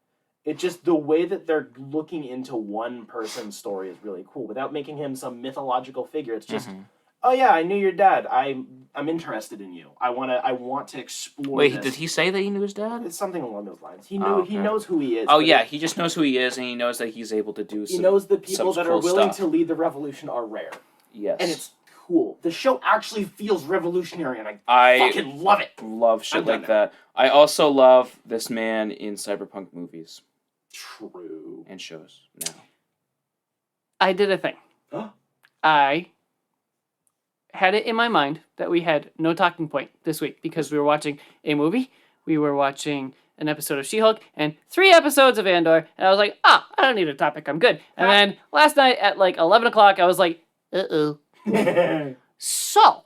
It's just the way that they're looking into one person's story is really cool without making him some mythological figure. It's just, oh yeah, I knew your dad. I'm interested in you. I want to explore. wait, this. did he say that he knew his dad? It's something along those lines. He Oh, okay. he knows who he is. Oh but yeah, he just knows who he is, and he knows that he's able to do. he knows the people some that are cool willing stuff. to lead the revolution are rare, Yes, and it's cool. The show actually feels revolutionary, and I I fucking love it. love shit I'm done like now. that. I also love this man in cyberpunk movies True. and shows now. I did a thing. Huh? I had it in my mind that we had no talking point this week because we were watching a movie, we were watching an episode of She-Hulk, and 3 episodes of Andor, and I was like, I don't need a topic, I'm good. And then last night at like 11 o'clock, I was like, uh-oh. So,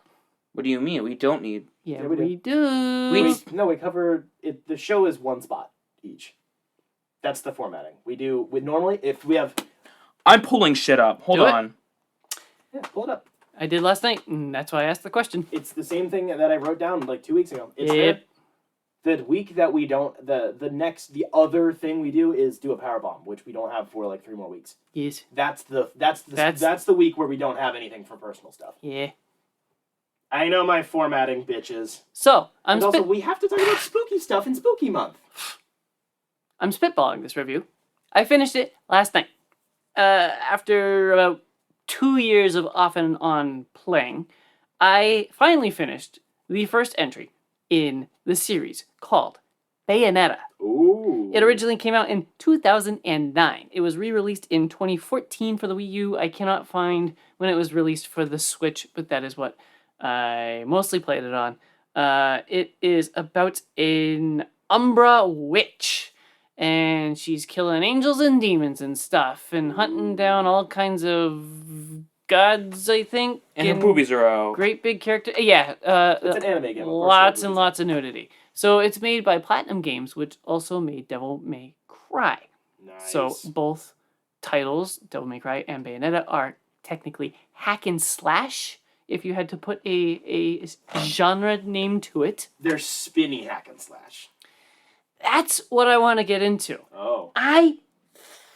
What do you mean? We don't need. yeah, Yeah, we we do. We cover it. The show is one spot each. That's the formatting. We normally if we have. I'm pulling shit up. Hold Do it. on. Yeah, pull it up. I did last night, and that's why I asked the question. It's the same thing that I wrote down like 2 weeks ago. It's Yep. there. The week that we don't, the other thing we do is do a power bomb, which we don't have for like 3 more weeks. Yes. That's the week where we don't have anything for personal stuff. Yeah. I know my formatting, bitches. So, And also, we have to talk about spooky stuff in Spooky Month. I'm spitballing this review. I finished it last night. After about 2 years of off and on playing, I finally finished the first entry in the series called Bayonetta. Ooh. It originally came out in 2009. It was re-released in 2014 for the Wii U. I cannot find when it was released for the Switch, but that is what I mostly played it on. It is about an Umbra witch, and she's killing angels and demons and stuff, and hunting down all kinds of gods, I think. And her boobies are out. Great big character. Yeah. It's an anime game. Of course Lots there and are lots of nudity. So it's made by Platinum Games, which also made Devil May Cry. Nice. So both titles, Devil May Cry and Bayonetta, are technically hack and slash. If you had to put a genre name to it, they're spinny hack and slash. that's what I want to get into. Oh. I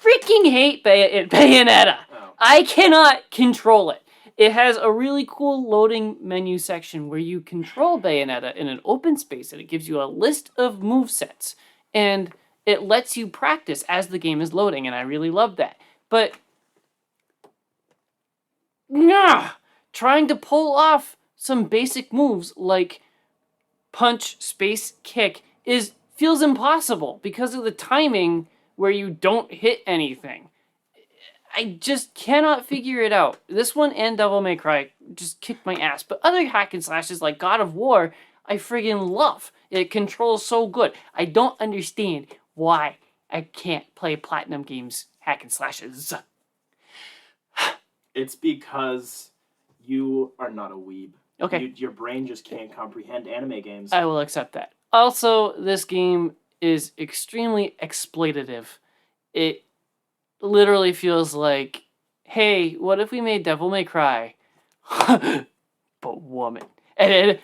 freaking hate Bayonetta. Oh. I cannot control it. It has a really cool loading menu section where you control Bayonetta in an open space, and it gives you a list of movesets, and it lets you practice as the game is loading, and I really love that. But trying to pull off some basic moves like punch, space, kick feels impossible because of the timing where you don't hit anything. I just cannot figure it out. This one and Devil May Cry just kicked my ass. But other hack and slashes like God of War, I friggin' love. It controls so good. I don't understand why I can't play Platinum Games hack and slashes. It's because you are not a weeb. Okay. Your brain just can't comprehend anime games. I will accept that. Also, this game is extremely exploitative. It literally feels like, hey, what if we made Devil May Cry? But woman. And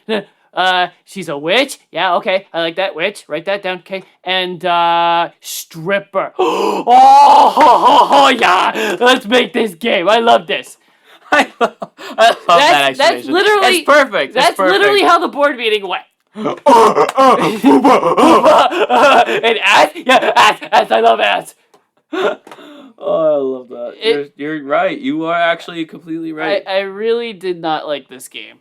she's a witch. Yeah, okay. I like that. Witch. Write that down. Okay. And stripper. Oh, yeah. Let's make this game. I love this. I love that explanation. That's literally... It's perfect. That's literally how the board meeting went. And ass? Yeah, ass. I love ass. Oh, I love that. You're right. You are actually completely right. I really did not like this game.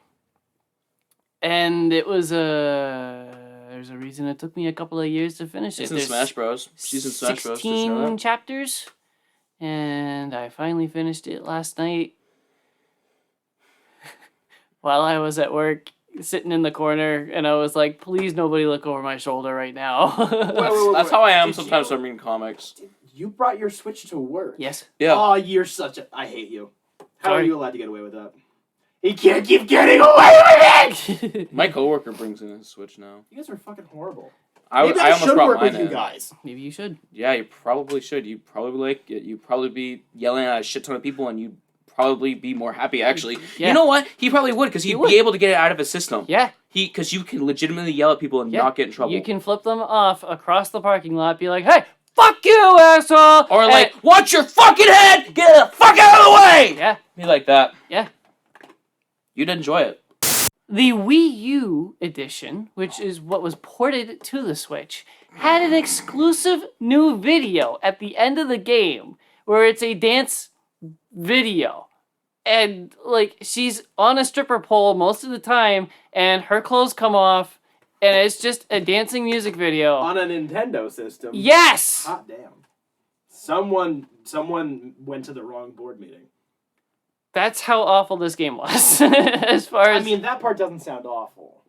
And it was there's a reason it took me a couple of years to finish it. It's in Smash Bros. She's in Smash Bros. 16 chapters. And I finally finished it last night. While I was at work, sitting in the corner, and I was like, please nobody look over my shoulder right now. That's how I am sometimes when I'm reading comics. You brought your Switch to work. Yes. Yeah. Oh, you're such a... I hate you. How Sorry. are you allowed to get away with that? He can't keep getting away with it! My coworker brings in his Switch now. You guys are fucking horrible. I Maybe I almost should brought work mine with you in. guys. Maybe you should. Yeah, you probably should. You probably like it. You'd probably be yelling at a shit ton of people, and you'd probably be more happy. Actually, Yeah. You know what? He probably would, because he'd would. be able to get it out of his system. Yeah. Because you can legitimately yell at people and Yeah. not get in trouble. You can flip them off across the parking lot, be like, hey, fuck you, asshole! Or And- like, watch your fucking head! Get the fuck out of the way! Yeah. Be like that. Yeah. You'd enjoy it. The Wii U edition, which is what was ported to the Switch, had an exclusive new video at the end of the game where it's a dance video. And, like, she's on a stripper pole most of the time, and her clothes come off, and it's just a dancing music video. On a Nintendo system. Yes! Hot damn. Someone went to the wrong board meeting. That's how awful this game was. As far as... I mean, that part doesn't sound awful.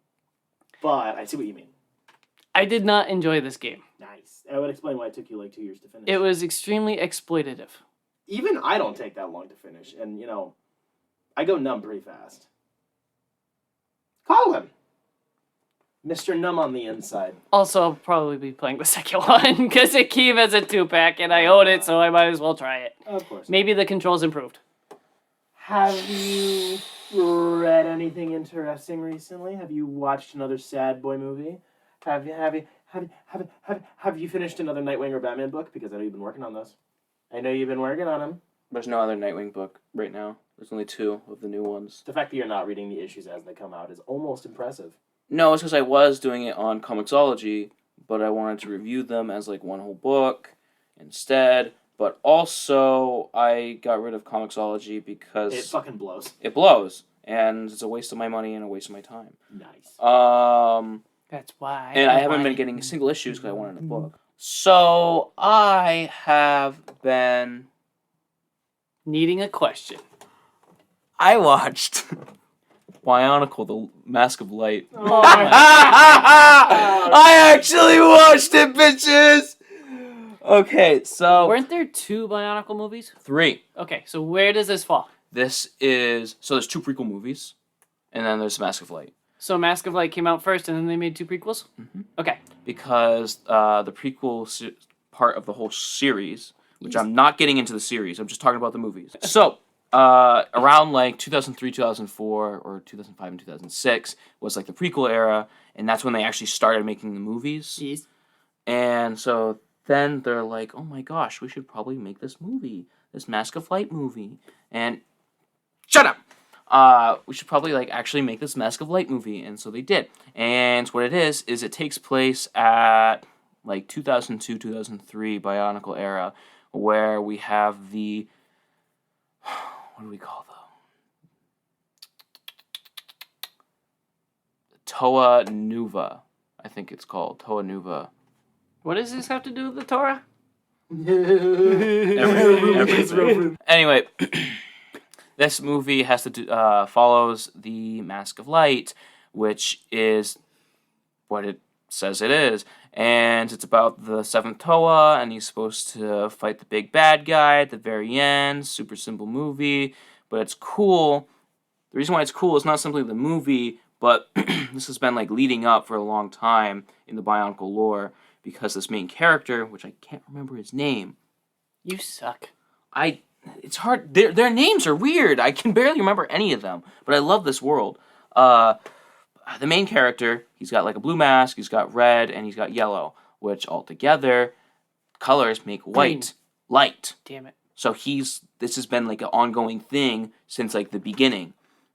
But I see what you mean. I did not enjoy this game. Nice. That would explain why it took you like 2 years to finish. It was extremely exploitative. Even I don't take that long to finish. And, you know, I go numb pretty fast. Colin! Mr. Numb on the inside. Also, I'll probably be playing the second one, because it came as a 2-pack, and I own it, so I might as well try it. Of course. Maybe the controls improved. Have you read anything interesting recently? Have you watched another sad boy movie? Have you finished another Nightwing or Batman book? Because I know you've been working on those. I know you've been working on them. There's no other Nightwing book right now. There's only 2 of the new ones. The fact that you're not reading the issues as they come out is almost impressive. No, it's because I was doing it on Comixology, but I wanted to review them as like one whole book instead. But also, I got rid of Comixology because... It fucking blows. It blows. And it's a waste of my money and a waste of my time. Nice. That's why. And I haven't been getting single issues because I wanted a book. So, I have been... Needing a question. I watched Bionicle, the Mask of Light. Oh, I actually watched it, bitches! Okay, so... Weren't there 2 Bionicle movies? 3. Okay, so where does this fall? This is... So there's 2 prequel movies, and then there's Mask of Light. So Mask of Light came out first, and then they made 2 prequels? Mm-hmm. Okay. Because the prequel part of the whole series, which I'm not getting into the series, I'm just talking about the movies. So, around like 2003, 2004, or 2005 and 2006 was like the prequel era, and that's when they actually started making the movies. Jeez. And so then they're like, oh my gosh, we should probably make this movie, this Mask of Light movie. And shut up! We should probably like actually make this Mask of Light movie, and so they did. And what it is it takes place at like 2002, 2003 Bionicle era, where we have the, what do we call them? Toa Nuva, I think it's called Toa Nuva. What does this have to do with the Torah? Everything. Anyway, this movie has to do, follows the Mask of Light, which is what it says it is. And it's about the seventh Toa, and he's supposed to fight the big bad guy at the very end. Super simple movie, but it's cool. The reason why it's cool is not simply the movie, but this has been like leading up for a long time in the Bionicle lore, because this main character, which I can't remember his name. You suck. It's hard. Their names are weird. I can barely remember any of them, but I love this world. The main character, he's got like a blue mask, he's got red, and he's got yellow, which altogether, colors make white, light. Damn it. So this has been like an ongoing thing since like the beginning,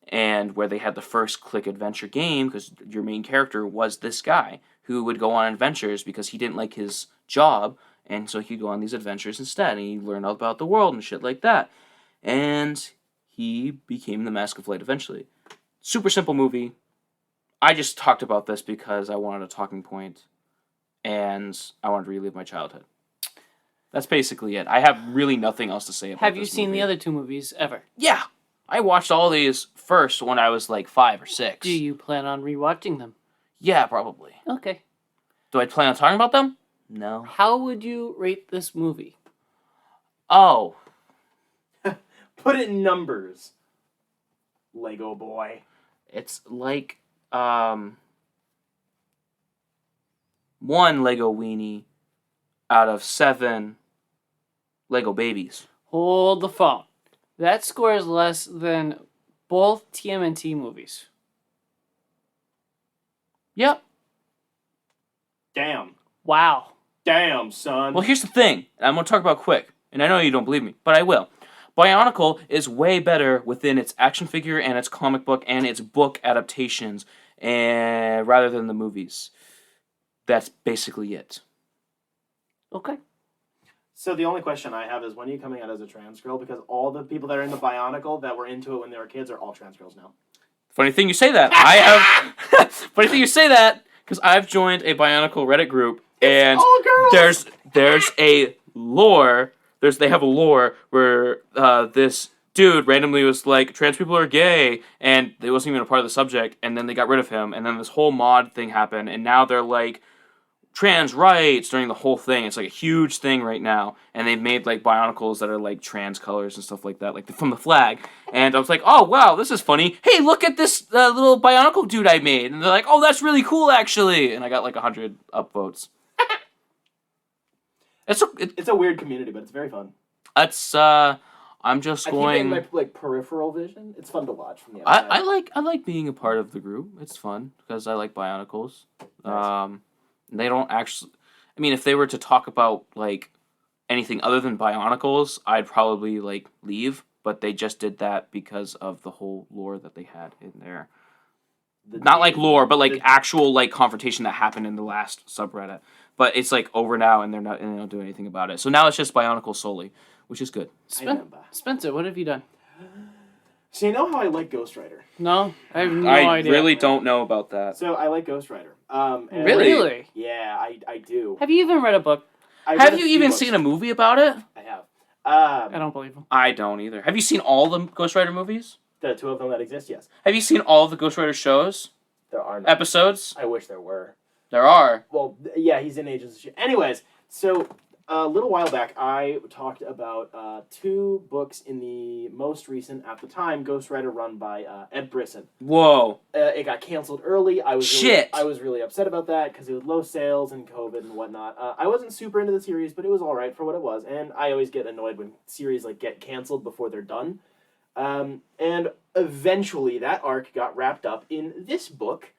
and where they had the first click adventure game, because your main character was this guy who would go on adventures because he didn't like his job, and so he'd go on these adventures instead, and he learned all about the world and shit like that. And he became the Mask of Light eventually. Super simple movie. I just talked about this because I wanted a talking point, and I wanted to relive my childhood. That's basically it. I have really nothing else to say about this Have you seen movie. the other two movies ever? Yeah. I watched all these first when I was like 5 or 6. Do you plan on rewatching them? Yeah, probably. Okay. Do I plan on talking about them? No. How would you rate this movie? Oh. Put it in numbers. Lego boy. It's like, 1 Lego weenie out of 7 Lego babies. Hold the phone. That scores less than both TMNT movies. Yep. Damn. Wow. Damn, son. Well, here's the thing. I'm going to talk about quick, and I know you don't believe me, but I will. Bionicle is way better within its action figure and its comic book and its book adaptations, and rather than the movies. That's basically it. Okay. So the only question I have is, when are you coming out as a trans girl? Because all the people that are in the Bionicle that were into it when they were kids are all trans girls now. Funny thing you say that. I have. Funny thing you say that, because I've joined a Bionicle Reddit group, and all girls! there's a lore. They have a lore where this dude randomly was like, trans people are gay, and it wasn't even a part of the subject, and then they got rid of him, and then this whole mod thing happened, and now they're like, trans rights during the whole thing. It's like a huge thing right now, and they've made like Bionicles that are like trans colors and stuff like that, like from the flag. And I was like, oh wow, this is funny. Hey, look at this little Bionicle dude I made. And they're like, oh, that's really cool actually. And I got like 100 upvotes. It's a weird community, but it's very fun. I'm just I keep it going. in my like peripheral vision. It's fun to watch from the outside. I like being a part of the group. It's fun because I like Bionicles. Nice. They don't actually. I mean, if they were to talk about like anything other than Bionicles, I'd probably like leave. But they just did that because of the whole lore that they had in there. Not like lore, but like actual like confrontation that happened in the last subreddit. But it's like over now, and they don't do anything about it. So now it's just Bionicle solely, which is good. Spencer, what have you done? So you know how I like Ghost Rider? No, I have no I idea. really don't know about that. So I like Ghost Rider. And Really? Yeah, I do. Have you even read a book? I read Have a you few even books. seen a movie about it? I have. I don't believe him. I don't either. Have you seen all the Ghost Rider movies? The two of them that exist, yes. Have you seen all the Ghost Rider shows? There are not. Episodes? I wish there were. There are. Well, yeah, he's in Agents of S.H.I.E.L.D. Anyways, so a little while back, I talked about 2 books in the most recent, at the time, Ghost Rider run by Ed Brisson. Whoa. It got canceled early. I was really upset about that because it was low sales and COVID and whatnot. I wasn't super into the series, but it was all right for what it was. And I always get annoyed when series like get canceled before they're done. And eventually, that arc got wrapped up in this book,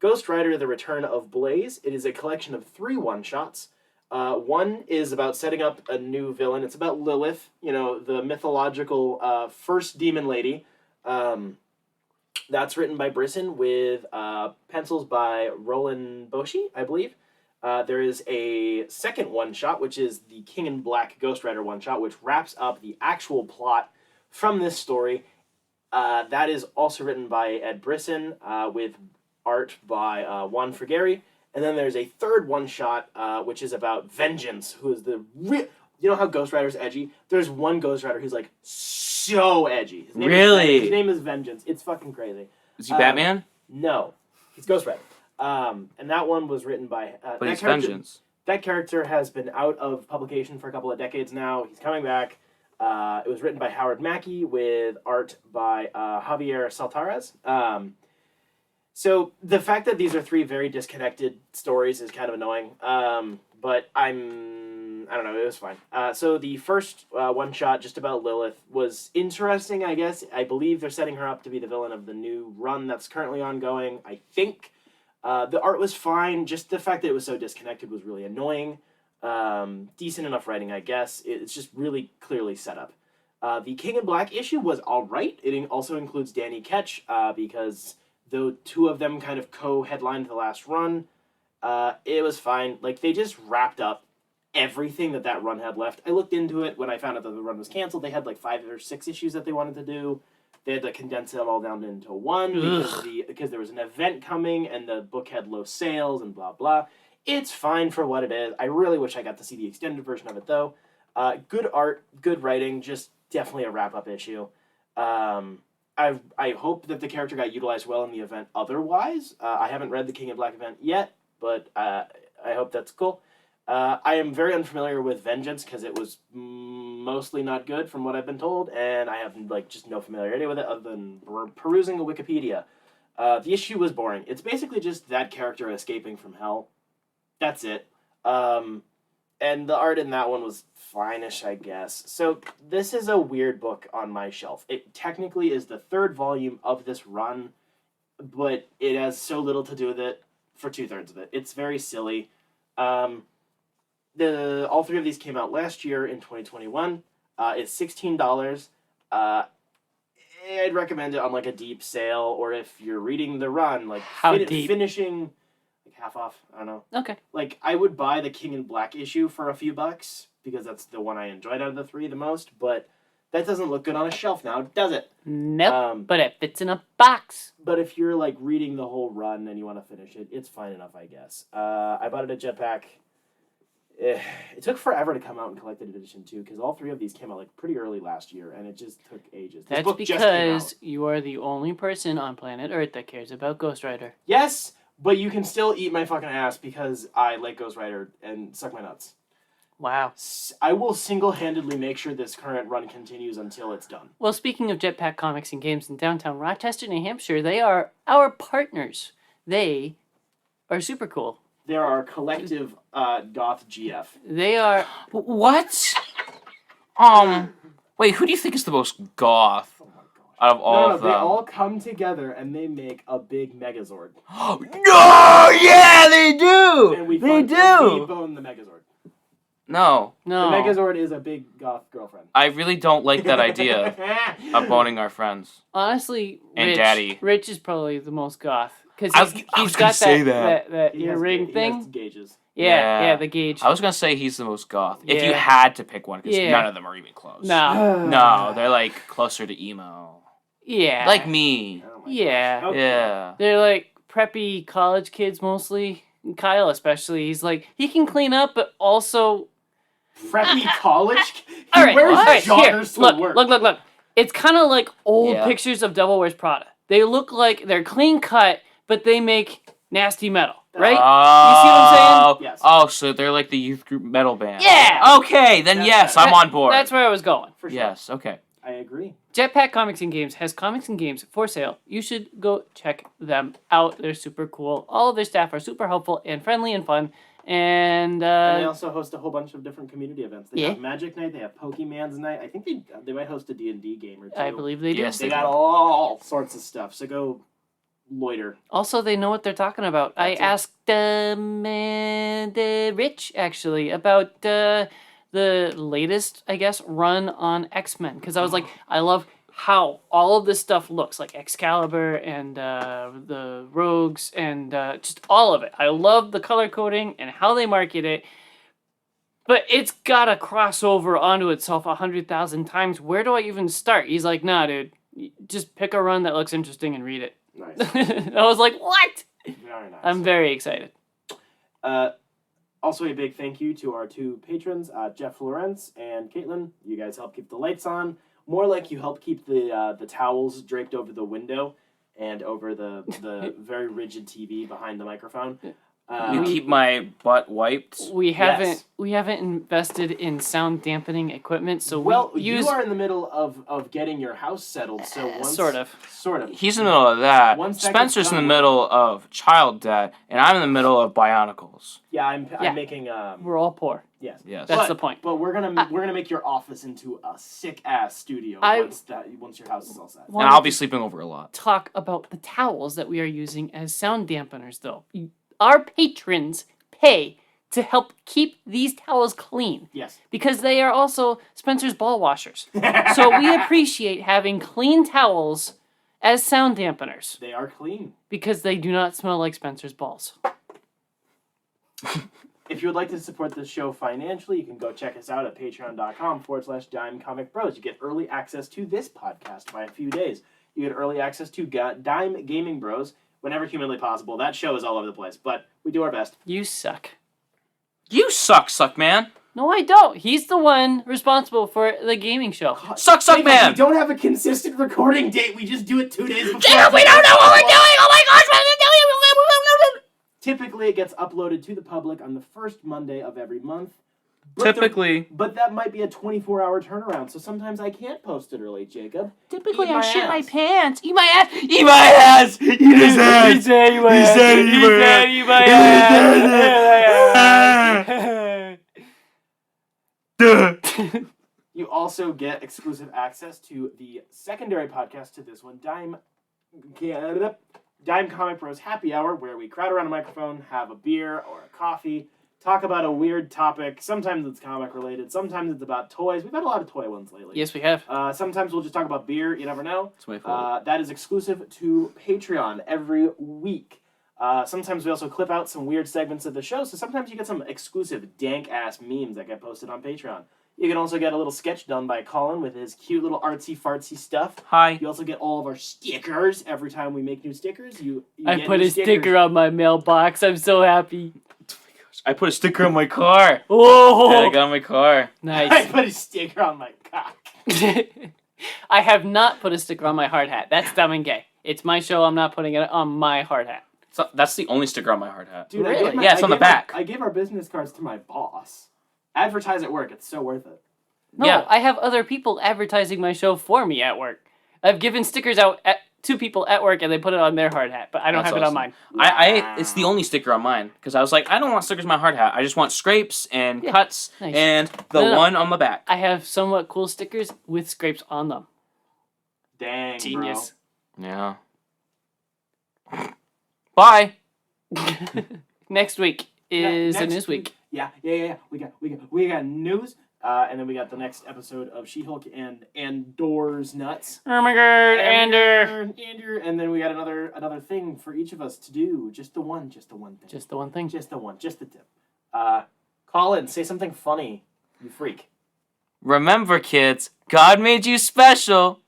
Ghost Rider: The Return of Blaze. It is a collection of 3 one-shots. One is about setting up a new villain. It's about Lilith, the mythological first demon lady. That's written by Brisson with pencils by Roland Boshi, I believe. There is a second one-shot, which is the King in Black Ghost Rider one-shot, which wraps up the actual plot from this story. That is also written by Ed Brisson with art by Juan Frigeri. And then there's a third one-shot, which is about Vengeance, who is the real... You know how Ghost Rider's edgy? There's one Ghost Rider who's, like, so edgy. His name Really? His name is Vengeance. It's fucking crazy. Is he Batman? No. He's Ghost Rider. And that one was written by... But he's Vengeance. That character has been out of publication for a couple of decades now. He's coming back. It was written by Howard Mackey with art by Javier Saltares. So the fact that these are three very disconnected stories is kind of annoying. But I don't know, it was fine. So the first one-shot, just about Lilith, was interesting, I guess. I believe they're setting her up to be the villain of the new run that's currently ongoing, I think. The art was fine, just the fact that it was so disconnected was really annoying. Decent enough writing, I guess. It's just really clearly set up. The King in Black issue was alright. It also includes Danny Ketch, because though two of them kind of co-headlined the last run, it was fine. Like, they just wrapped up everything that run had left. I looked into it when I found out that the run was canceled. They had like 5 or 6 issues that they wanted to do. They had to condense it all down into one because there was an event coming and the book had low sales and blah blah. It's fine for what it is. I really wish I got to see the extended version of it though. Good art, good writing, just definitely a wrap up issue. I hope that the character got utilized well in the event. Otherwise, I haven't read the King in Black event yet, but I hope that's cool. I am very unfamiliar with Vengeance because it was mostly not good from what I've been told, and I have like just no familiarity with it other than perusing a Wikipedia. The issue was boring. It's basically just that character escaping from hell. That's it. And the art in that one was fine-ish, I guess. So this is a weird book on my shelf. It technically is the 3rd volume of this run, but it has so little to do with it for 2/3 of it. It's very silly. All 3 of these came out last year in 2021. It's $16. I'd recommend it on like a deep sale, or if you're reading the run, like finishing like half off. I don't know. Okay. Like I would buy the King in Black issue for a few bucks because that's the one I enjoyed out of the 3 the most. But that doesn't look good on a shelf now, does it? Nope. But it fits in a box. But if you're like reading the whole run and you want to finish it, it's fine enough, I guess. I bought it at Jetpack. It took forever to come out in collected edition too, because all 3 of these came out like pretty early last year, and it just took ages. This That's book just came out. because you are the only person on planet Earth that cares about Ghost Rider. Yes, but you can still eat my fucking ass because I like Ghost Rider and suck my nuts. Wow. I will single-handedly make sure this current run continues until it's done. Well, speaking of Jetpack Comics and Games in downtown Rochester, New Hampshire, they are our partners. They are super cool. There are collective goth GF. They are... What? Wait, who do you think is the most goth out of all of them? They all come together and they make a big Megazord. No! Yeah, they do! And we they do! And we bone the Megazord. No. The Megazord is a big goth girlfriend. I really don't like that idea of boning our friends. Honestly, And Daddy. Rich is probably the most goth. Because I was gonna say that earring thing. He has gauges. Yeah, the gauge. I was gonna say he's the most goth. If you Yeah. had to pick one, because Yeah. none of them are even close. No. No, they're like closer to emo. Yeah. Like me. Oh my Yeah. gosh. Okay. Yeah. They're like preppy college kids mostly. And Kyle especially. He's like, he can clean up, but also... Preppy college? He All right, wears all right, joggers here, to look, work. look. It's kind of like old Yeah. pictures of Devil Wears Prada. They look like they're clean cut, but they make nasty metal, right? You see what I'm saying? Yes. Oh, so they're like the youth group metal band. Yeah. Okay, then That's yes, better. I'm on board. That's where I was going. For sure. Yes, okay. I agree. Jetpack Comics and Games has comics and games for sale. You should go check them out. They're super cool. All of their staff are super helpful and friendly and fun. And they also host a whole bunch of different community events. They Yeah. have Magic Night, they have Pokemon's Night. I think they might host a D&D game or two. I believe they do. Yes, They got all sorts of stuff, so go loiter. Also, they know what they're talking about. I That's it. asked Rich, actually, about the latest, I guess, run on X-Men. Because I was like, I love how all of this stuff looks, like Excalibur and the Rogues and just all of it. I love the color coding and how they market it. But it's got to cross over onto itself 100,000 times. Where do I even start? He's like, nah, dude. Just pick a run that looks interesting and read it. Nice. I was like, what? Very nice. I'm very excited. Also, a big thank you to our 2 patrons, Jeff Lawrence and Caitlin. You guys help keep the lights on. More like you help keep the towels draped over the window and over the very rigid TV behind the microphone. You keep my butt wiped. We haven't invested in sound dampening equipment, so you are in the middle of getting your house settled, so once sort of. He's in the middle of that. Once that Spencer's gets in the done- middle of child debt, and I'm in the middle of Bionicles. Yeah, I'm Yeah. making We're all poor. yes. Yes. That's the point. But we're gonna make your office into a sick ass studio I- once your house is all set. And I'll be sleeping over a lot. Talk about the towels that we are using as sound dampeners, though. Our patrons pay to help keep these towels clean Yes. because they are also Spencer's ball washers. So we appreciate having clean towels as sound dampeners They are clean. because they do not smell like Spencer's balls. If you would like to support this show financially, you can go check us out at patreon.com/dimecomicbros. You get early access to this podcast by a few days. You get early access to Dime Gaming Bros whenever humanly possible. That show is all over the place, but we do our best. You suck. You suck, man. No, I don't. He's the one responsible for the gaming show. Suck, Jacob, man. We don't have a consistent recording date. We just do it 2 days before. Jacob, we don't know what we're doing. Oh my gosh, what are we doing? Typically, it gets uploaded to the public on the first Monday of every month. But but that might be a 24-hour turnaround, so sometimes I can't post it early, Jacob. Typically, Eat I my shit my ass. pants. Eat my ass. Eat my ass. Eat his ass. He said, "Eat my ass." Eat my ass. "Eat my ass." You also get exclusive access to the secondary podcast to this one, Dime Comic Bros Happy Hour, where we crowd around a microphone, have a beer or a coffee, talk about a weird topic. Sometimes it's comic related, sometimes it's about toys. We've had a lot of toy ones lately. Yes, we have. Sometimes we'll just talk about beer, you never know. It's my fault. That is exclusive to Patreon every week. Sometimes we also clip out some weird segments of the show, so sometimes you get some exclusive dank-ass memes that get posted on Patreon. You can also get a little sketch done by Colin with his cute little artsy-fartsy stuff. Hi. You also get all of our stickers every time we make new stickers. You I get put new a sticker on my mailbox. I'm so happy. I put a sticker on my car. Oh, Yeah, I got on my car. I nice. put a sticker on my cock. I have not put a sticker on my hard hat. That's dumb and gay. It's my show. I'm not putting it on my hard hat. So that's the only sticker on my hard hat. Dude, Really? Yeah, it's on the back. I gave our business cards to my boss. Advertise at work. It's so worth it. No, Yeah. I have other people advertising my show for me at work. I've given stickers out to people at work and they put it on their hard hat, but I don't That's have it on awesome. mine. It's the only sticker on mine because I was like, I don't want stickers on my hard hat. I just want scrapes and Yeah, cuts nice. and the No. one on the back. I have somewhat cool stickers with scrapes on them. Dang, Genius. Yeah. Bye. Next week is Next a news week. Yeah. We got news, and then we got the next episode of She-Hulk and Andor's Nuts. Oh my god, Andor. Andor, and then we got another thing for each of us to do. Just the one thing. Just the one thing. Just the tip. Colin, say something funny, you freak. Remember, kids, God made you special.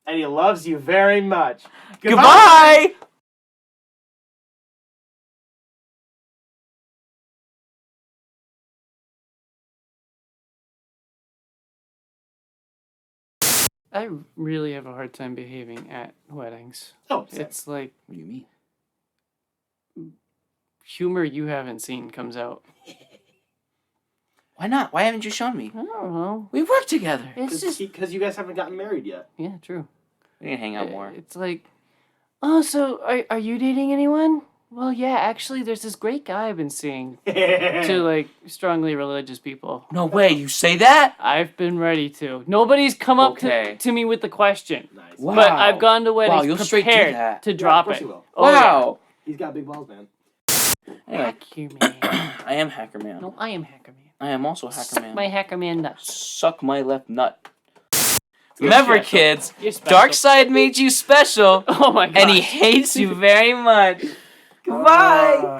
And he loves you very much. Goodbye. I really have a hard time behaving at weddings. Oh, same. It's like What do you mean? humor you haven't seen comes out. Why not? Why haven't you shown me? I don't know. We work together. It's just because you guys haven't gotten married yet. yeah, true. We can hang out more. It's like, oh, so are you dating anyone? Well, yeah, actually, there's this great guy I've been seeing to like strongly religious people. No way, you say that? I've been ready to. Nobody's come up Okay. to me with the question, Nice. Wow. but I've gone to weddings you'll straight do prepared that. to Yeah, drop of course it. you will. Oh, yeah. Wow. He's got big balls, man. Anyway, Hacker man. I am Hacker Man. No, I am Hacker Man. I am also Hacker Suck Man. my Hacker Man nuts. Suck my left nut. Remember, special. kids, You're special. Darkseid made you special, Oh my god. and he hates you very much. Goodbye.